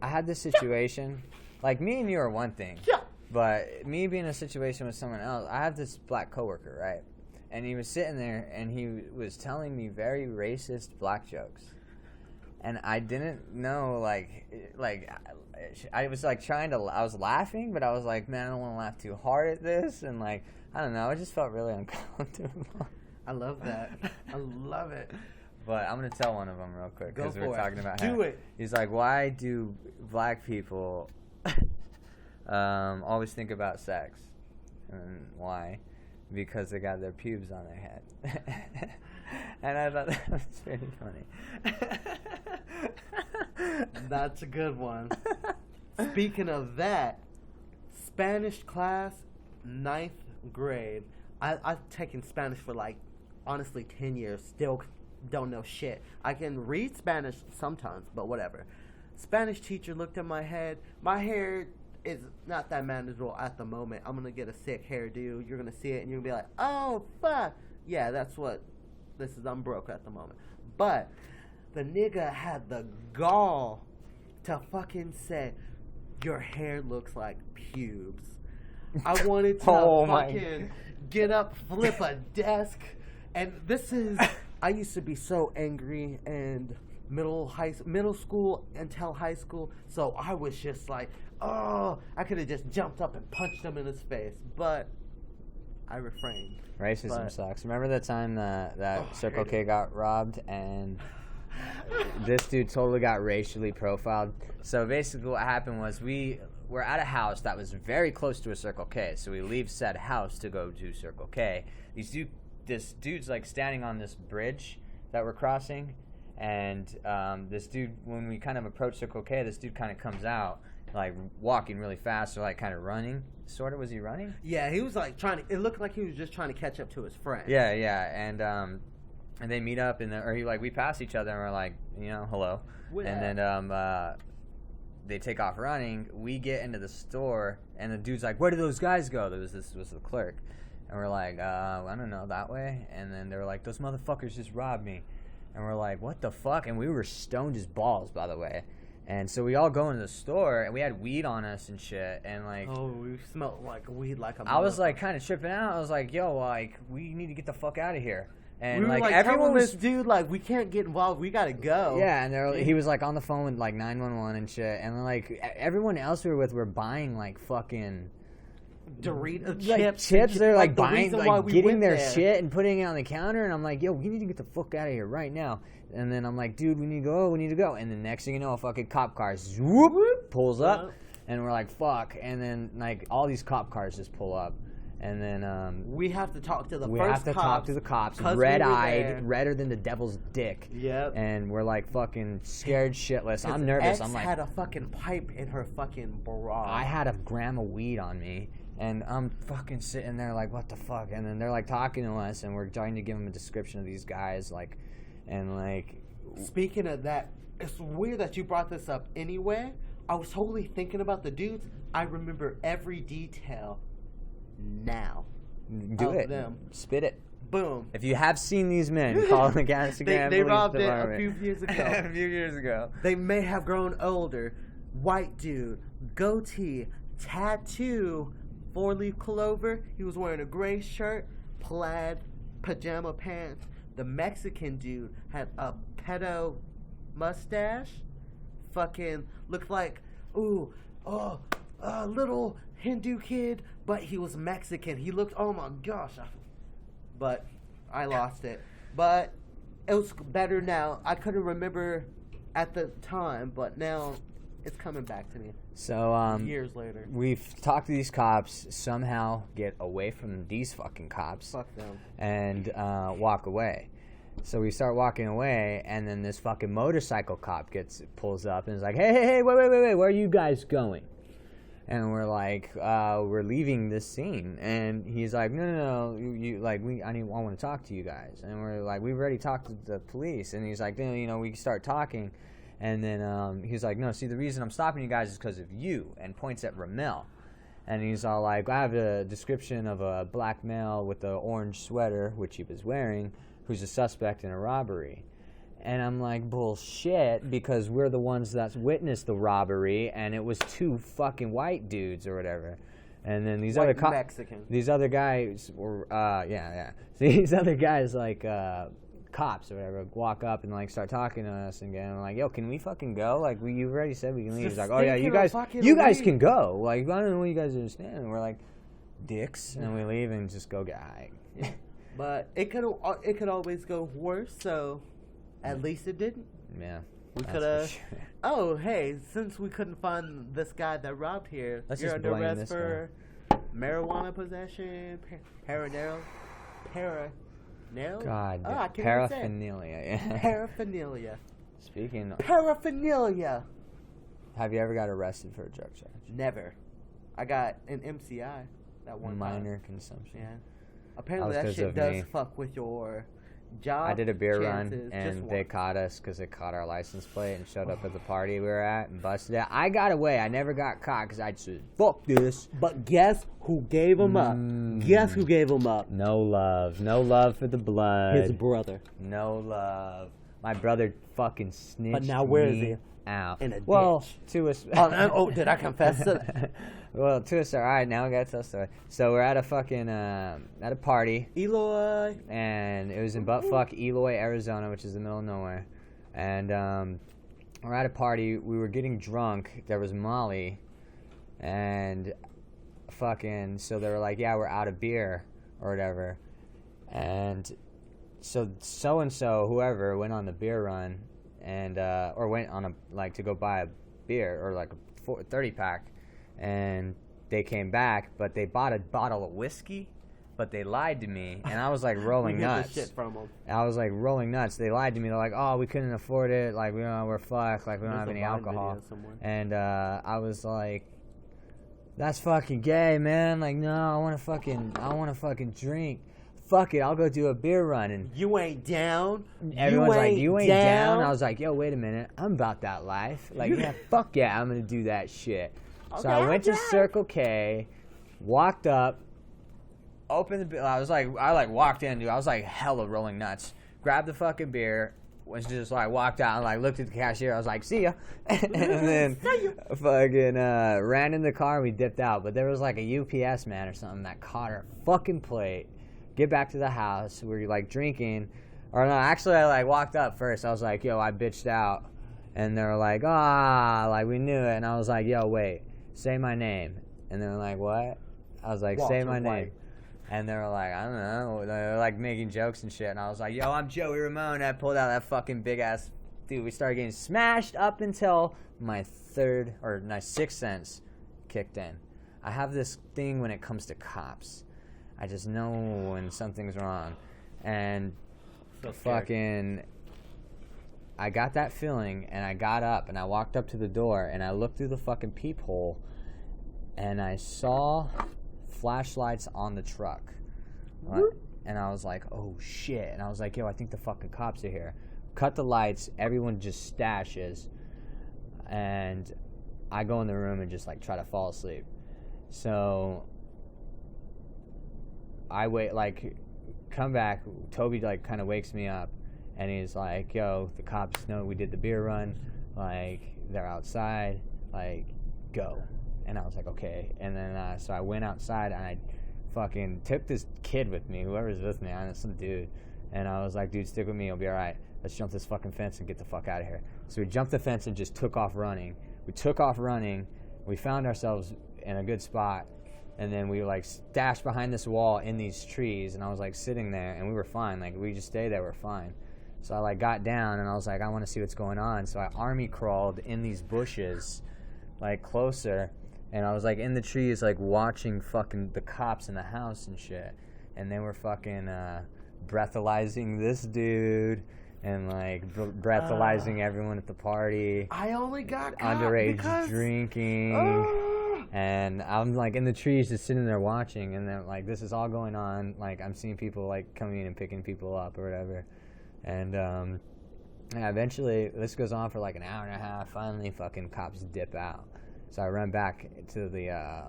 Speaker 1: had this situation. Like me and you are one thing.
Speaker 2: Yeah.
Speaker 1: But me being in a situation with someone else, I have this black coworker, right? And he was sitting there and he was telling me very racist black jokes. And I didn't know, like I was like I was laughing, but I was like, man, I don't want to laugh too hard at this. And like, I don't know, I just felt really uncomfortable.
Speaker 2: I love that. I love it.
Speaker 1: But I'm going to tell one of them real quick because
Speaker 2: Go
Speaker 1: we're
Speaker 2: for it.
Speaker 1: talking about
Speaker 2: Do it.
Speaker 1: He's like, why do black people always think about sex? And why? Because they got their pubes on their head. And I thought that was pretty funny.
Speaker 2: That's a good one. Speaking of that, Spanish class, 9th grade. I've taken Spanish for like, honestly, 10 years. Still don't know shit. I can read Spanish sometimes, but whatever. Spanish teacher looked at my head. My hair is not that manageable at the moment. I'm going to get a sick hairdo. You're going to see it, and you're going to be like, oh, fuck. Yeah, that's what this is. I'm broke at the moment. But the nigga had the gall to fucking say, your hair looks like pubes. I wanted to fucking get up, flip a desk. And this is, I used to be so angry and middle school until high school. So I was just like, oh, I could have just jumped up and punched him in his face. But I refrained.
Speaker 1: Racism sucks. Remember that time that Circle K got robbed and this dude totally got racially profiled? So basically what happened was we were at a house that was very close to a Circle K. So we leave said house to go to Circle K. This dude's like standing on this bridge that we're crossing. And this dude, when we kind of approach Circle K, this dude kind of comes out like walking really fast or like kind of running. Sort of. Was he running?
Speaker 2: Yeah, he was like trying to, it looked like he was just trying to catch up to his friend.
Speaker 1: Yeah. And they meet up we pass each other and we're like, hello. And then they take off running. We get into the store and the dude's like, where did those guys go? This was the clerk. And we're like, I don't know, that way. And then they were like, those motherfuckers just robbed me. And we're like, what the fuck? And we were stoned as balls, by the way. And so we all go into the store, and we had weed on us and shit. And like,
Speaker 2: oh, we smelled like weed, like a.
Speaker 1: I was like kind of tripping out. I was like, yo, like we need to get the fuck out of here. And
Speaker 2: we were like
Speaker 1: everyone was,
Speaker 2: this dude, like we can't get involved. We gotta go.
Speaker 1: Yeah, and he was like on the phone with like 911 and shit. And like everyone else we were with were buying like fucking
Speaker 2: Doritos,
Speaker 1: like
Speaker 2: chips.
Speaker 1: They're like
Speaker 2: the
Speaker 1: buying,
Speaker 2: reason why
Speaker 1: like
Speaker 2: we
Speaker 1: getting
Speaker 2: went
Speaker 1: their
Speaker 2: there.
Speaker 1: shit and putting it on the counter, and I'm like, yo, we need to get the fuck out of here right now. And then I'm like, dude, we need to go. And the next thing you know, a fucking cop car whoop pulls up, and we're like, fuck. And then like all these cop cars just pull up. And then
Speaker 2: we have to talk to the
Speaker 1: cops, red-eyed, redder than the devil's dick.
Speaker 2: Yep.
Speaker 1: And we're like fucking scared shitless. I'm nervous. I'm like,
Speaker 2: had a fucking pipe in her fucking bra.
Speaker 1: I had a gram of weed on me, and I'm fucking sitting there like, what the fuck? And then they're like talking to us, and we're trying to give them a description of these guys, like, and like.
Speaker 2: Speaking of that, it's weird that you brought this up anyway. I was totally thinking about the dudes. I remember every detail. Now,
Speaker 1: do it.
Speaker 2: Them.
Speaker 1: Spit it.
Speaker 2: Boom.
Speaker 1: If you have seen these men, call the Instagram.
Speaker 2: They robbed it
Speaker 1: department.
Speaker 2: a few years ago.
Speaker 1: A few years ago.
Speaker 2: They may have grown older. White dude, goatee, tattoo, 4-leaf clover. He was wearing a gray shirt, plaid pajama pants. The Mexican dude had a pedo mustache. Fucking looked like a little Hindu kid, but he was Mexican. He looked, oh my gosh. But I lost it. But it was better now. I couldn't remember at the time, but now it's coming back to me.
Speaker 1: So,
Speaker 2: years later.
Speaker 1: We've talked to these cops, somehow get away from these fucking cops.
Speaker 2: Fuck them.
Speaker 1: And walk away. So we start walking away, and then this fucking motorcycle cop pulls up and is like, hey, wait, where are you guys going? And we're like, we're leaving this scene. And he's like, no, I want to talk to you guys. And we're like, we've already talked to the police. And he's like, we start talking. And then he's like, no, see, the reason I'm stopping you guys is because of you, and points at Ramel. And he's all like, I have a description of a black male with an orange sweater, which he was wearing, who's a suspect in a robbery. And I'm like, bullshit, because we're the ones that's witnessed the robbery, and it was 2 fucking white dudes or whatever. And then these other
Speaker 2: Mexican.
Speaker 1: These other guys were, these other guys, like, cops or whatever, walk up and, like, start talking to us again. I'm like, yo, can we fucking go? Like, you've already said we can leave. He's like, oh, yeah, you guys can go. Like, I don't know what you guys understand. And we're like, dicks. And we leave and just go get high.
Speaker 2: But it could always go worse, so... At least it didn't.
Speaker 1: Yeah.
Speaker 2: We could have. Sure. Oh, hey! Since we couldn't find this guy that robbed here, you're under arrest for marijuana possession, paraphernalia.
Speaker 1: God,
Speaker 2: I can't
Speaker 1: paraphernalia. Yeah.
Speaker 2: Paraphernalia.
Speaker 1: Speaking of
Speaker 2: paraphernalia.
Speaker 1: Have you ever got arrested for a drug charge?
Speaker 2: Never. I got an MCI that one
Speaker 1: minor
Speaker 2: time.
Speaker 1: Consumption.
Speaker 2: Yeah. Apparently that shit does fuck with your job.
Speaker 1: I did a beer run, and they caught us because they caught our license plate and showed up at the party we were at and busted it. I got away. I never got caught because I said, fuck this.
Speaker 2: But guess who gave him up? Guess who gave him up?
Speaker 1: No love. No love for the blood.
Speaker 2: His brother.
Speaker 1: No love. My brother fucking snitched.
Speaker 2: But now where is he?
Speaker 1: Out.
Speaker 2: In a
Speaker 1: ditch. To us.
Speaker 2: Did I confess to that?
Speaker 1: Well, to us. All right, now we got to tell the story. So we're at a fucking at a party.
Speaker 2: Eloy.
Speaker 1: And it was in buttfuck Eloy, Arizona, which is the middle of nowhere. And we're at a party. We were getting drunk. There was Molly, and fucking. So they were like, "Yeah, we're out of beer or whatever." And so and so whoever went on the beer run. And or went on to go buy a beer or like a 30-pack, and they came back, but they bought a bottle of whiskey, but they lied to me, and I was like rolling nuts.
Speaker 2: Shit from them.
Speaker 1: I was like rolling nuts. They lied to me. They're like, "Oh, we couldn't afford it. Like, we're fucked. Like, we don't have any alcohol." And I was like, "That's fucking gay, man. Like, no, I want to fucking drink." Fuck it, I'll go do a beer run. And
Speaker 2: you ain't down?
Speaker 1: Everyone's like, you ain't down? I was like, yo, wait a minute. I'm about that life. Like, yeah, fuck yeah, I'm going to do that shit. Okay, so I went to Circle K, walked up, opened the beer. I walked in, dude. I was like hella rolling nuts. Grabbed the fucking beer, was just like walked out and like looked at the cashier. I was like, see ya. And then fucking ran in the car and we dipped out. But there was like a UPS man or something that caught our fucking plate. Get back to the house. We were like drinking, or no, actually I like walked up first. I was like, yo, I bitched out, and they were like, like we knew it, and I was like, yo, wait, say my name, and they were like, what? I was like,
Speaker 2: Walter
Speaker 1: say my
Speaker 2: White.
Speaker 1: name. And they were like, I don't know. They were like making jokes and shit. And I was like, yo, I'm Joey Ramone. I pulled out that fucking big ass. Dude, we started getting smashed up until my sixth sense kicked in. I have this thing when it comes to cops. I just know when something's wrong. And fucking, I got that feeling, and I got up, and I walked up to the door, and I looked through the fucking peephole, and I saw flashlights on the truck. And I was like, oh shit. And I was like, yo, I think the fucking cops are here. Cut the lights, everyone just stashes, and I go in the room and just like try to fall asleep. So I wait, like, come back. Toby like kind of wakes me up, and he's like, yo, the cops know we did the beer run, like they're outside, like go. And I was like, okay. And then so I went outside, and I fucking took this kid with me, whoever's with me, I know, some dude. And I was like, dude, stick with me, it'll be all right. Let's jump this fucking fence and get the fuck out of here. So we jumped the fence and just took off running. We took off running. We found ourselves in a good spot. And then we like stashed behind this wall in these trees. And I was like sitting there, and we were fine. Like, we just stayed there, we're fine. So I like got down, and I was like, I want to see what's going on. So I army crawled in these bushes, like closer. And I was like in the trees, like watching fucking the cops in the house and shit. And they were fucking breathalyzing this dude, and like breathalyzing everyone at the party.
Speaker 2: I only got caught
Speaker 1: underage
Speaker 2: because...
Speaker 1: drinking. And I'm like in the trees just sitting there watching, and then like this is all going on. Like I'm seeing people like coming in and picking people up or whatever. And yeah, eventually this goes on for like an hour and a half. Finally fucking cops dip out. So I run back to the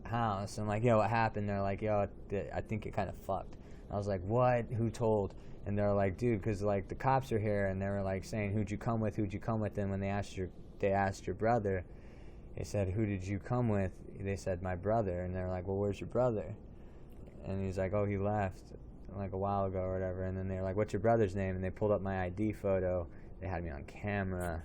Speaker 1: house, and like, yo, what happened? They're like, yo, I think it kind of fucked. I was like, what? Who told? And they're like, dude, because like the cops are here, and they were like saying, who'd you come with? And when they asked your brother, they said, who did you come with? They said, my brother. And they're like, well, where's your brother? And he's like, oh, he left like a while ago or whatever. And then they're like, what's your brother's name? And they pulled up my ID photo. They had me on camera.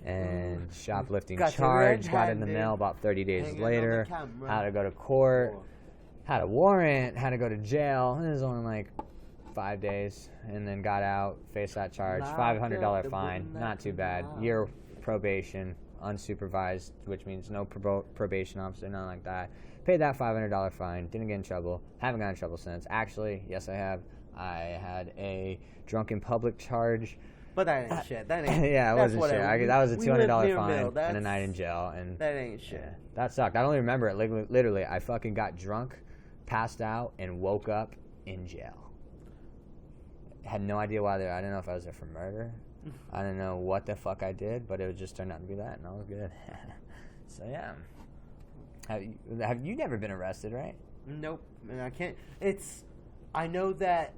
Speaker 1: And shoplifting charge got in the mail about 30 days later. Had to go to court. Had a warrant. Had to go to jail. It was only like 5 days, and then got out. Faced that charge. $500 fine. Not too bad. Year probation, unsupervised, which means no probation officer, nothing like that. Paid that $500 fine. Didn't get in trouble. Haven't gotten in trouble since. Actually, yes, I have. I had a drunk in public charge.
Speaker 2: But that ain't shit. That ain't.
Speaker 1: Yeah, it wasn't shit. That was a $200 fine and a night in jail, and
Speaker 2: that ain't shit.
Speaker 1: Yeah, that sucked. I don't even remember it. Literally, I fucking got drunk, passed out, and woke up in jail. Had no idea why there. I didn't know if I was there for murder. I didn't know what the fuck I did, but it just turned out to be that, and I was good. So yeah. Have you never been arrested, right?
Speaker 2: Nope. And I can't. I know that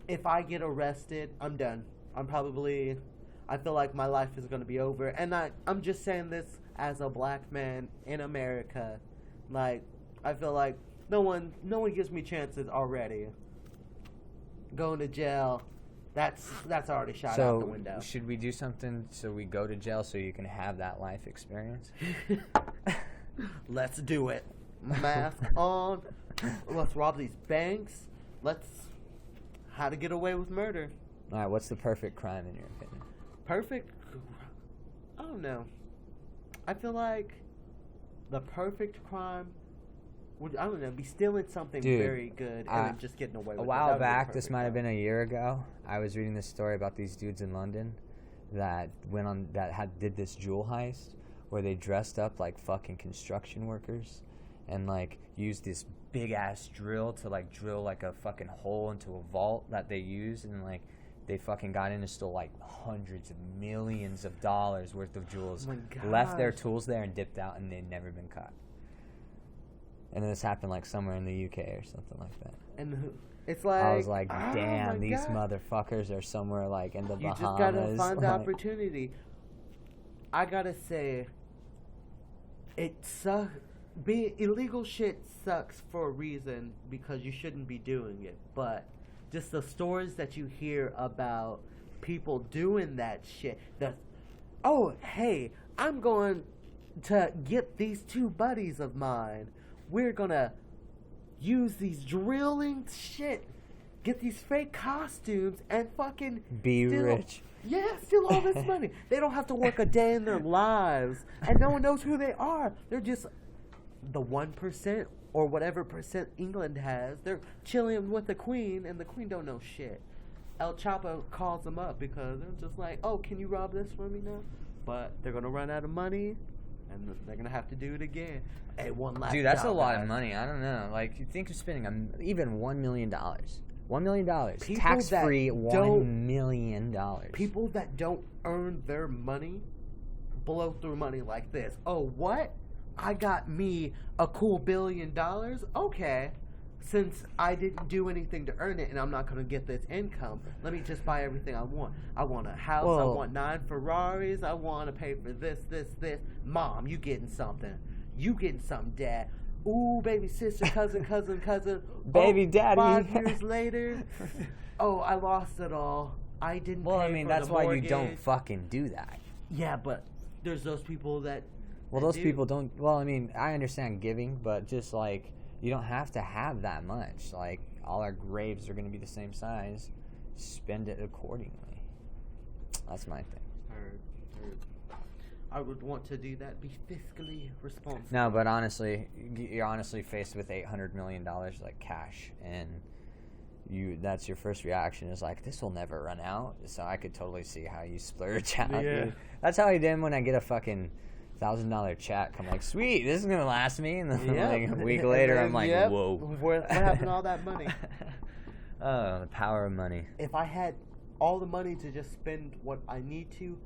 Speaker 2: if I get arrested, I'm done. I feel like my life is going to be over. And I'm just saying this as a black man in America. Like, I feel like no one gives me chances already. Going to jail, that's already shot out the window.
Speaker 1: So, should we do something so we go to jail so you can have that life experience?
Speaker 2: Let's do it. Mask on. Let's rob these banks. How to get away with murder.
Speaker 1: All right, what's the perfect crime in your opinion?
Speaker 2: Perfect? I don't know. I feel like the perfect crime would, I don't know, be stealing something very good and then just getting away with it.
Speaker 1: A while back, this might have been a year ago, I was reading this story about these dudes in London that did this jewel heist where they dressed up like fucking construction workers and like used this big ass drill to like drill like a fucking hole into a vault that they used, and like they fucking got in and stole like hundreds of millions of dollars worth of jewels.
Speaker 2: Oh my
Speaker 1: left their tools there and dipped out, and they'd never been caught. And then this happened like somewhere in the UK or something like that.
Speaker 2: And it's like,
Speaker 1: I was like, damn, these motherfuckers are somewhere like in the Bahamas.
Speaker 2: You just gotta find the opportunity. I gotta say, it sucks. Illegal shit sucks for a reason, because you shouldn't be doing it. But just the stories that you hear about people doing that shit. Hey, I'm going to get these two buddies of mine. We're gonna use these drilling shit, get these fake costumes, and fucking
Speaker 1: Be
Speaker 2: steal,
Speaker 1: rich.
Speaker 2: Yeah, steal all this money. They don't have to work a day in their lives, and no one knows who they are. They're just the 1% or whatever percent England has. They're chilling with the Queen, and the Queen don't know shit. El Chapo calls them up because they're just like, oh, can you rob this for me now? But they're going to run out of money, and they're going to have to do it again. Hey, one last
Speaker 1: Dude, that's
Speaker 2: job,
Speaker 1: a lot
Speaker 2: guys.
Speaker 1: of money. I don't know. Like, you think of spending even $1 million. $1 million.
Speaker 2: People
Speaker 1: Tax-free
Speaker 2: that
Speaker 1: $1
Speaker 2: don't-
Speaker 1: million.
Speaker 2: People that don't earn their money blow through money like this. Oh, what? I got me a cool $1 billion? Okay. Since I didn't do anything to earn it and I'm not going to get this income, let me just buy everything I want. I want a house. I want 9 Ferraris. I want to pay for this. Mom, you getting something. You getting something, Dad. Ooh, baby sister, cousin.
Speaker 1: Baby daddy.
Speaker 2: 5 years later, oh, I lost it all. I didn't
Speaker 1: Well,
Speaker 2: pay
Speaker 1: I mean,
Speaker 2: for
Speaker 1: that's
Speaker 2: the
Speaker 1: why you
Speaker 2: mortgage.
Speaker 1: don't fucking do that.
Speaker 2: Yeah, but there's those people that...
Speaker 1: Well,
Speaker 2: that
Speaker 1: those
Speaker 2: do.
Speaker 1: people don't... Well, I mean, I understand giving, but just, like, you don't have to have that much. Like, all our graves are going to be the same size. Spend it accordingly. That's my thing.
Speaker 2: Heard. I would want to do that. Be fiscally responsible.
Speaker 1: No, but honestly, you're honestly faced with $800 million, like, cash, and that's your first reaction is like, this will never run out. So I could totally see how you splurge out.
Speaker 2: Yeah.
Speaker 1: Dude. That's how I did when I get a fucking $1,000 check. I'm like, sweet, this is gonna last me. And then like a week later, I'm like, whoa.
Speaker 2: What happened to all that money?
Speaker 1: Oh, the power of money.
Speaker 2: If I had all the money to just spend what I need to.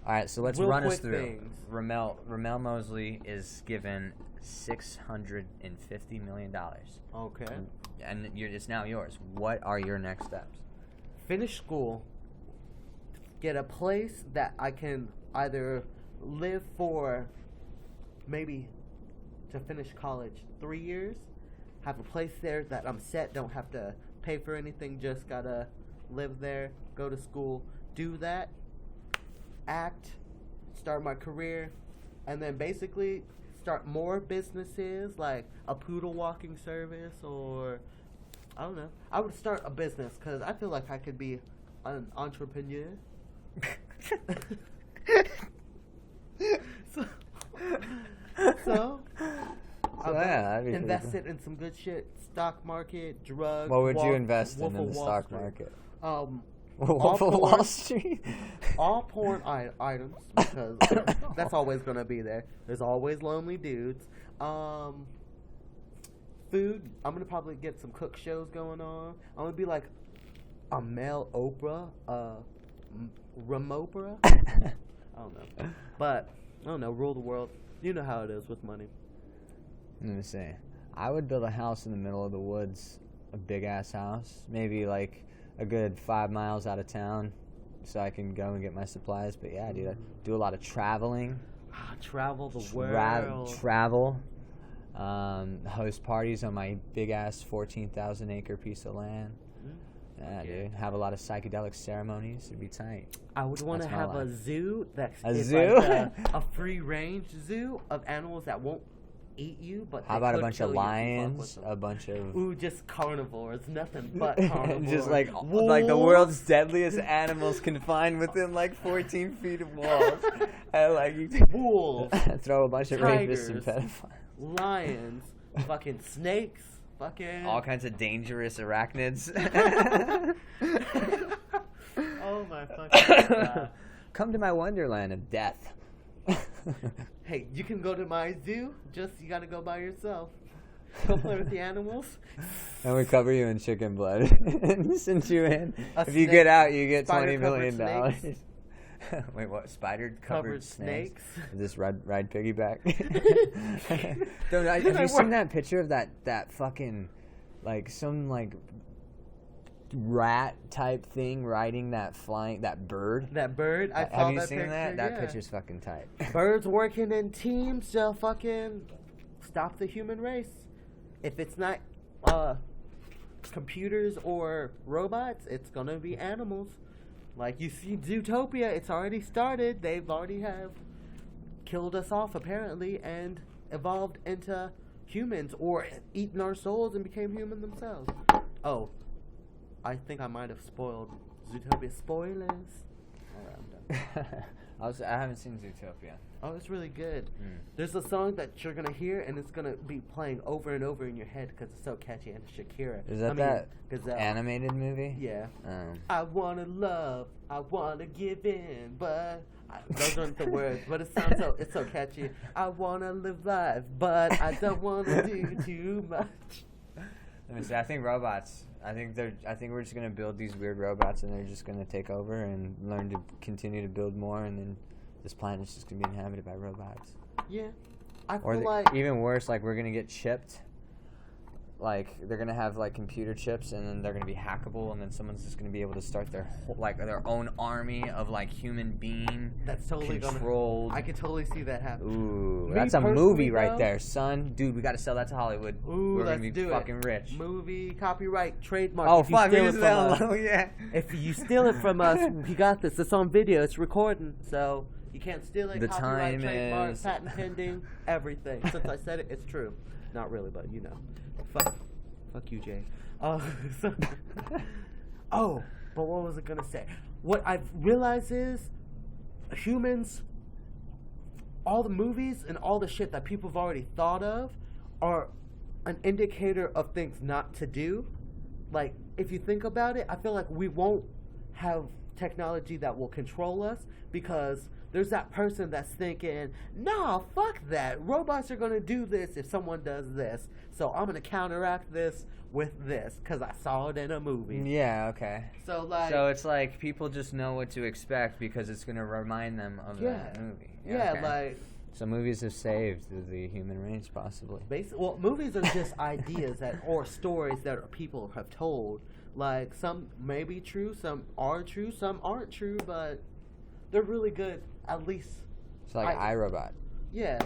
Speaker 1: All right, so let's
Speaker 2: Real
Speaker 1: run us
Speaker 2: quick
Speaker 1: through.
Speaker 2: things.
Speaker 1: Ramel Mosley is given $650 million.
Speaker 2: Okay.
Speaker 1: And it's now yours. What are your next steps?
Speaker 2: Finish school. Get a place that I can either live for, maybe to finish college 3 years. Have a place there that I'm set. Don't have to pay for anything. Just gotta live there. Go to school. Do that. Act. Start my career. And then basically start more businesses like a poodle walking service, or I don't know. I would start a business because I feel like I could be an entrepreneur. So
Speaker 1: yeah, that'd be
Speaker 2: invest
Speaker 1: pretty
Speaker 2: it in some good shit. Stock market, drugs.
Speaker 1: cool. What would you
Speaker 2: Wall-
Speaker 1: invest
Speaker 2: Wolf
Speaker 1: in
Speaker 2: of
Speaker 1: the
Speaker 2: Wall
Speaker 1: stock
Speaker 2: Street.
Speaker 1: market?
Speaker 2: All
Speaker 1: Wolf of Wall
Speaker 2: porn-
Speaker 1: Street?
Speaker 2: all porn items, because that's always gonna be there. There's always lonely dudes. Food. I'm gonna probably get some cook shows going on. I'm gonna be like a male Oprah, Ramopra. I don't know, but I don't know. Rule the world. You know how it is with money.
Speaker 1: Let me see. I would build a house in the middle of the woods, a big ass house, maybe like a good 5 miles out of town, so I can go and get my supplies. But yeah, dude, I do a lot of traveling.
Speaker 2: Travel the world.
Speaker 1: Travel. Host parties on my big ass 14,000 acre piece of land. Yeah, dude. Have a lot of psychedelic ceremonies. It'd be tight.
Speaker 2: I would want to
Speaker 1: That's my
Speaker 2: have a
Speaker 1: life.
Speaker 2: zoo that's
Speaker 1: A
Speaker 2: is
Speaker 1: zoo?
Speaker 2: like a free range zoo of animals that won't eat you, but
Speaker 1: How
Speaker 2: they
Speaker 1: about a
Speaker 2: could
Speaker 1: bunch
Speaker 2: kill
Speaker 1: of
Speaker 2: you if you fuck
Speaker 1: lions?
Speaker 2: with them.
Speaker 1: A bunch of
Speaker 2: Ooh, just carnivores, nothing but carnivores.
Speaker 1: just like the
Speaker 2: Wolves.
Speaker 1: world's deadliest animals confined within like 14 feet of walls. And like you
Speaker 2: Wolves,
Speaker 1: throw a bunch of rapists and
Speaker 2: tigers,
Speaker 1: pedophiles.
Speaker 2: lions, fucking snakes, fucking
Speaker 1: All kinds of dangerous arachnids.
Speaker 2: Oh my fucking god.
Speaker 1: Come to my wonderland of death.
Speaker 2: Hey, you can go to my zoo, just you gotta go by yourself. Go play with the animals.
Speaker 1: And we cover you in chicken blood and send you in.
Speaker 2: A
Speaker 1: If you
Speaker 2: snake-
Speaker 1: get out, you get $20
Speaker 2: spider-covered
Speaker 1: million.
Speaker 2: snakes.
Speaker 1: Wait, what? Spider covered
Speaker 2: Covered
Speaker 1: snakes?
Speaker 2: snakes.
Speaker 1: Is this ride piggyback? Have you seen that picture of that fucking like some like rat type thing riding that bird?
Speaker 2: That bird, I saw
Speaker 1: Have you
Speaker 2: that
Speaker 1: seen
Speaker 2: picture.
Speaker 1: that? That
Speaker 2: yeah.
Speaker 1: picture's fucking tight.
Speaker 2: Birds working in teams to fucking stop the human race. If it's not computers or robots, it's gonna be animals. Like you see Zootopia, it's already started. They've already have killed us off apparently and evolved into humans or eaten our souls and became human themselves. Oh, I think I might have spoiled Zootopia. Spoilers. All right, I'm done.
Speaker 1: I haven't seen Zootopia.
Speaker 2: Oh, it's really good. There's a song that you're gonna hear, and it's gonna be playing over and over in your head because it's so catchy. And it's Shakira.
Speaker 1: Is that
Speaker 2: Gazelle.
Speaker 1: animated movie?
Speaker 2: Yeah.
Speaker 1: Oh.
Speaker 2: I wanna love, I wanna give in, but those aren't the words. But it sounds it's so catchy. I wanna live life, but I don't wanna do too much.
Speaker 1: Let me see. I think robots. I think we're just gonna build these weird robots, and they're just gonna take over and learn to continue to build more, and then this planet is just gonna be inhabited by robots.
Speaker 2: Yeah, I
Speaker 1: Or
Speaker 2: feel like
Speaker 1: even worse, like we're gonna get chipped. Like they're gonna have like computer chips, and then they're gonna be hackable, and then someone's just gonna be able to start their their own army of like human being.
Speaker 2: that's totally
Speaker 1: controlled.
Speaker 2: I could totally see that happen.
Speaker 1: Ooh,
Speaker 2: Me
Speaker 1: that's a
Speaker 2: personally,
Speaker 1: movie right
Speaker 2: though-
Speaker 1: there, son. Dude, we gotta sell that to Hollywood.
Speaker 2: Ooh,
Speaker 1: we're
Speaker 2: let's
Speaker 1: gonna be
Speaker 2: do
Speaker 1: fucking
Speaker 2: it.
Speaker 1: rich.
Speaker 2: Movie, copyright, trademark.
Speaker 1: Oh
Speaker 2: If you
Speaker 1: fuck,
Speaker 2: steal
Speaker 1: we
Speaker 2: it
Speaker 1: just
Speaker 2: from us-
Speaker 1: yeah.
Speaker 2: If you steal it from us, we got this. It's on video. It's recording, so you can't steal it.
Speaker 1: The
Speaker 2: Copyright,
Speaker 1: time
Speaker 2: trademark,
Speaker 1: is-
Speaker 2: patent pending, everything. Since I said it, it's true. Not really, but you know. Fuck you, Jay. Oh, but what was I gonna say? What I've realized is humans, all the movies and all the shit that people have already thought of are an indicator of things not to do. Like, if you think about it, I feel like we won't have technology that will control us because there's that person that's thinking, nah, fuck that. Robots are going to do this if someone does this. So I'm going to counteract this with this because I saw it in a movie.
Speaker 1: Yeah, okay.
Speaker 2: So
Speaker 1: it's like people just know what to expect because it's going to remind them of that movie.
Speaker 2: Yeah,
Speaker 1: okay.
Speaker 2: like...
Speaker 1: So movies have saved the human race, possibly.
Speaker 2: Well, movies are just ideas or stories that people have told. Like, some may be true, some are true, some aren't true, but they're really good, at least.
Speaker 1: It's like iRobot.
Speaker 2: Yeah.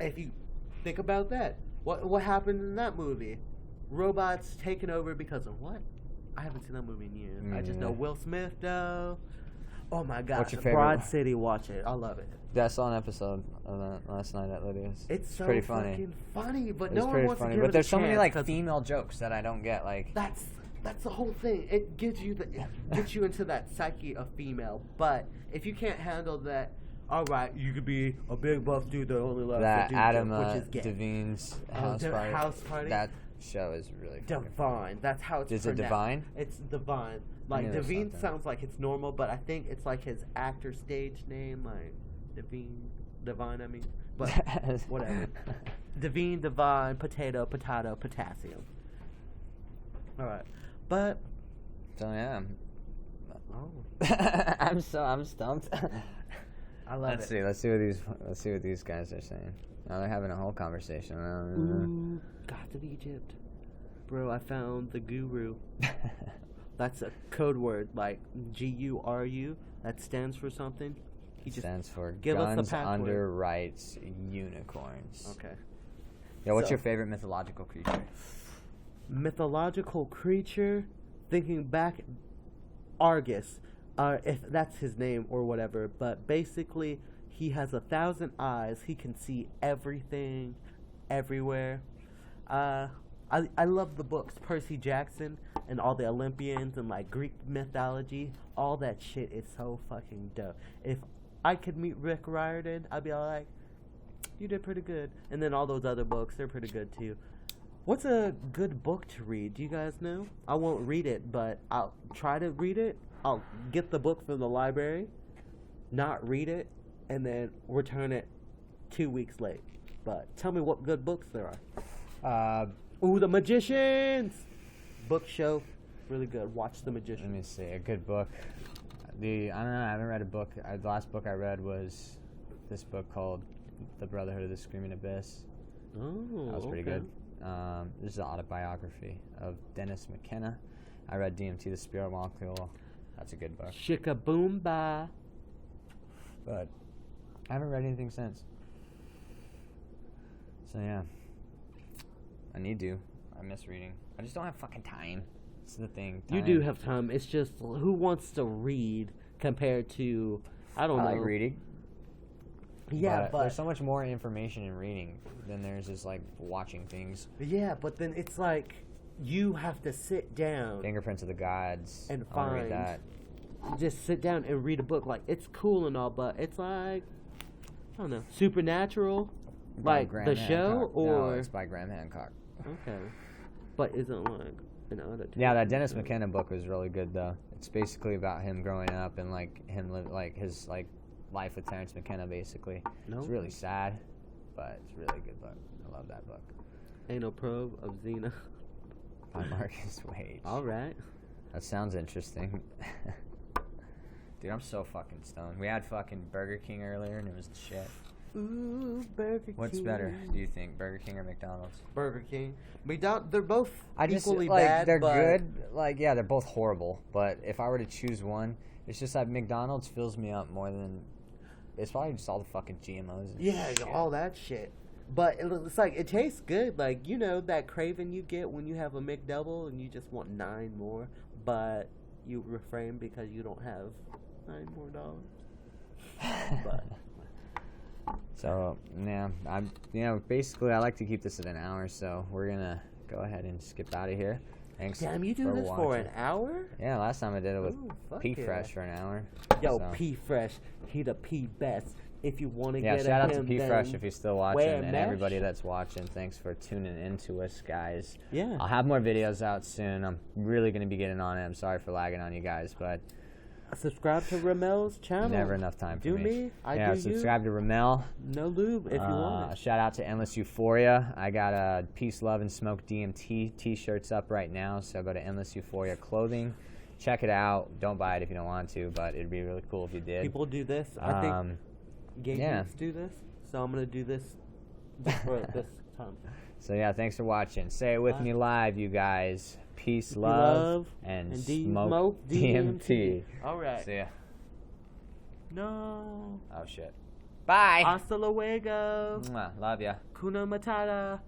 Speaker 2: If you think about that, what happened in that movie? Robots taken over because of what? I haven't seen that movie in years. I just know Will Smith, though. Oh my gosh.
Speaker 1: What's your favorite
Speaker 2: Broad
Speaker 1: one?
Speaker 2: City, watch it. I love it.
Speaker 1: Yeah, I saw an episode of that last night at Lydia's.
Speaker 2: It's so
Speaker 1: pretty funny.
Speaker 2: fucking funny, but
Speaker 1: It's
Speaker 2: no one
Speaker 1: pretty
Speaker 2: wants
Speaker 1: funny,
Speaker 2: to give
Speaker 1: but
Speaker 2: it
Speaker 1: there's
Speaker 2: a
Speaker 1: so many
Speaker 2: chance
Speaker 1: like
Speaker 2: 'cause
Speaker 1: female jokes that I don't get. Like
Speaker 2: That's the whole thing. It gets you into that psyche of female. But if you can't handle that, all right, you could be a big buff dude that only loves
Speaker 1: that
Speaker 2: the dude
Speaker 1: Adam
Speaker 2: joke, which is gay.
Speaker 1: Devine's
Speaker 2: House Party.
Speaker 1: That show is really fucking
Speaker 2: Divine. That's how it's
Speaker 1: Is it
Speaker 2: pronounced.
Speaker 1: Divine?
Speaker 2: It's Divine. Like,
Speaker 1: there's
Speaker 2: Devine
Speaker 1: something.
Speaker 2: sounds like it's normal, but I think it's like his actor stage name, like Divine, I mean. But whatever. Divine, potato, potassium. All right. But
Speaker 1: So yeah.
Speaker 2: oh,
Speaker 1: I'm stumped.
Speaker 2: I love
Speaker 1: Let's
Speaker 2: it.
Speaker 1: see what these guys are saying. Now they're having a whole conversation.
Speaker 2: Ooh, gods of Egypt. Bro, I found the guru. That's a code word, like GURU. That stands for something. He just
Speaker 1: stands for
Speaker 2: give us the
Speaker 1: Guns
Speaker 2: password.
Speaker 1: Under Rights Unicorns.
Speaker 2: Okay.
Speaker 1: Yeah, what's
Speaker 2: So-
Speaker 1: your favorite mythological creature?
Speaker 2: Mythological creature. Thinking back, Argus. If that's his name or whatever. But basically, he has 1,000 eyes. He can see everything, everywhere. I love the books, Percy Jackson and all the Olympians and like Greek mythology. All that shit is so fucking dope. If I could meet Rick Riordan, I'd be all like, you did pretty good. And then all those other books, they're pretty good too. What's a good book to read? Do you guys know? I won't read it, but I'll try to read it. I'll get the book from the library, not read it, and then return it 2 weeks late. But tell me what good books there are. Ooh, The Magicians! Book show. Really good. Watch The
Speaker 1: Let
Speaker 2: Magicians.
Speaker 1: me see, a good book. I don't know, I haven't read a book. The last book I read was this book called The Brotherhood of the Screaming Abyss.
Speaker 2: Oh,
Speaker 1: That was pretty
Speaker 2: okay.
Speaker 1: good. This is an autobiography of Dennis McKenna. I read DMT The Spirit Molecule. That's a good book.
Speaker 2: Shikaboomba.
Speaker 1: But I haven't read anything since. So yeah. I need to. I miss reading. I just don't have fucking time. It's the thing.
Speaker 2: You do have time. It's just who wants to read compared to, I don't
Speaker 1: I
Speaker 2: know.
Speaker 1: like reading.
Speaker 2: Yeah, but
Speaker 3: there's so much more information in reading than there's just like watching things.
Speaker 2: yeah, but then it's like you have to sit down
Speaker 3: Fingerprints of the Gods.
Speaker 2: and
Speaker 3: I wanna read
Speaker 2: find.
Speaker 3: that.
Speaker 2: Just sit down and read a book. Like, it's cool and all, but it's like, I don't know, supernatural,
Speaker 3: By
Speaker 2: like
Speaker 3: Graham
Speaker 2: the show,
Speaker 3: Hancock. No,
Speaker 2: or
Speaker 3: it's by Graham Hancock.
Speaker 2: okay, but isn't like an adaptation?
Speaker 3: Yeah, that Dennis McKenna book was really good though. It's basically about him growing up and like him live like his like life with Terrence McKenna basically.
Speaker 2: No,
Speaker 3: It's really sad, but it's a really good book. I love that book.
Speaker 2: Anal Probe of Xena.
Speaker 3: By Marcus Wade.
Speaker 2: All right.
Speaker 3: That sounds interesting. Dude, I'm so fucking stoned. We had fucking Burger King earlier and it was shit.
Speaker 2: Ooh, Burger King.
Speaker 3: What's better, do you think, Burger King or McDonald's?
Speaker 2: Burger King. They're both
Speaker 3: I just
Speaker 2: equally
Speaker 3: like
Speaker 2: bad.
Speaker 3: they're
Speaker 2: but
Speaker 3: good. Like yeah, they're both horrible. But if I were to choose one, it's just that McDonald's fills me up more than. It's probably just all the fucking GMOs. And
Speaker 2: Yeah,
Speaker 3: shit.
Speaker 2: all that shit. But it's like it tastes good. Like, you know that craving you get when you have a McDouble and you just want 9 more, but you refrain because you don't have $9 more. But
Speaker 3: So yeah, basically I like to keep this at an hour, so we're gonna go ahead and skip out of here. Thanks.
Speaker 2: damn, you do
Speaker 3: for
Speaker 2: this
Speaker 3: watching.
Speaker 2: for an hour?
Speaker 3: Yeah, last time I did it with
Speaker 2: Ooh, fuck
Speaker 3: P
Speaker 2: yeah.
Speaker 3: Fresh for an hour.
Speaker 2: Yo,
Speaker 3: so.
Speaker 2: P Fresh, he the P best. If you want to
Speaker 3: Yeah,
Speaker 2: get
Speaker 3: shout out
Speaker 2: at
Speaker 3: to
Speaker 2: him,
Speaker 3: P
Speaker 2: then
Speaker 3: Fresh if you're still watching,
Speaker 2: wear
Speaker 3: and
Speaker 2: mesh.
Speaker 3: everybody that's watching. Thanks for tuning in to us, guys.
Speaker 2: Yeah.
Speaker 3: I'll have more videos out soon. I'm really gonna be getting on it. I'm sorry for lagging on you guys, but
Speaker 2: Subscribe to Ramel's channel.
Speaker 3: never enough time for
Speaker 2: Do
Speaker 3: me.
Speaker 2: me, I
Speaker 3: yeah,
Speaker 2: do
Speaker 3: subscribe to Ramel.
Speaker 2: you. No lube if you want it.
Speaker 3: Shout out to Endless Euphoria. I got a Peace, Love, and Smoke DMT t-shirts up right now, so go to Endless Euphoria Clothing. Check it out. Don't buy it if you don't want to, but it'd be really cool if you did.
Speaker 2: People do this. I think gay
Speaker 3: yeah.
Speaker 2: geeks do this, so I'm gonna do this just for this time.
Speaker 3: So yeah, thanks for watching. Say it with
Speaker 2: Bye.
Speaker 3: me live, you guys. Peace,
Speaker 2: Peace,
Speaker 3: love, and
Speaker 2: smoke
Speaker 3: smoke DMT.
Speaker 2: All right.
Speaker 3: See ya.
Speaker 2: No.
Speaker 3: Oh shit. Bye.
Speaker 2: Hasta luego.
Speaker 3: Mwah. Love ya.
Speaker 2: Kuna Matata.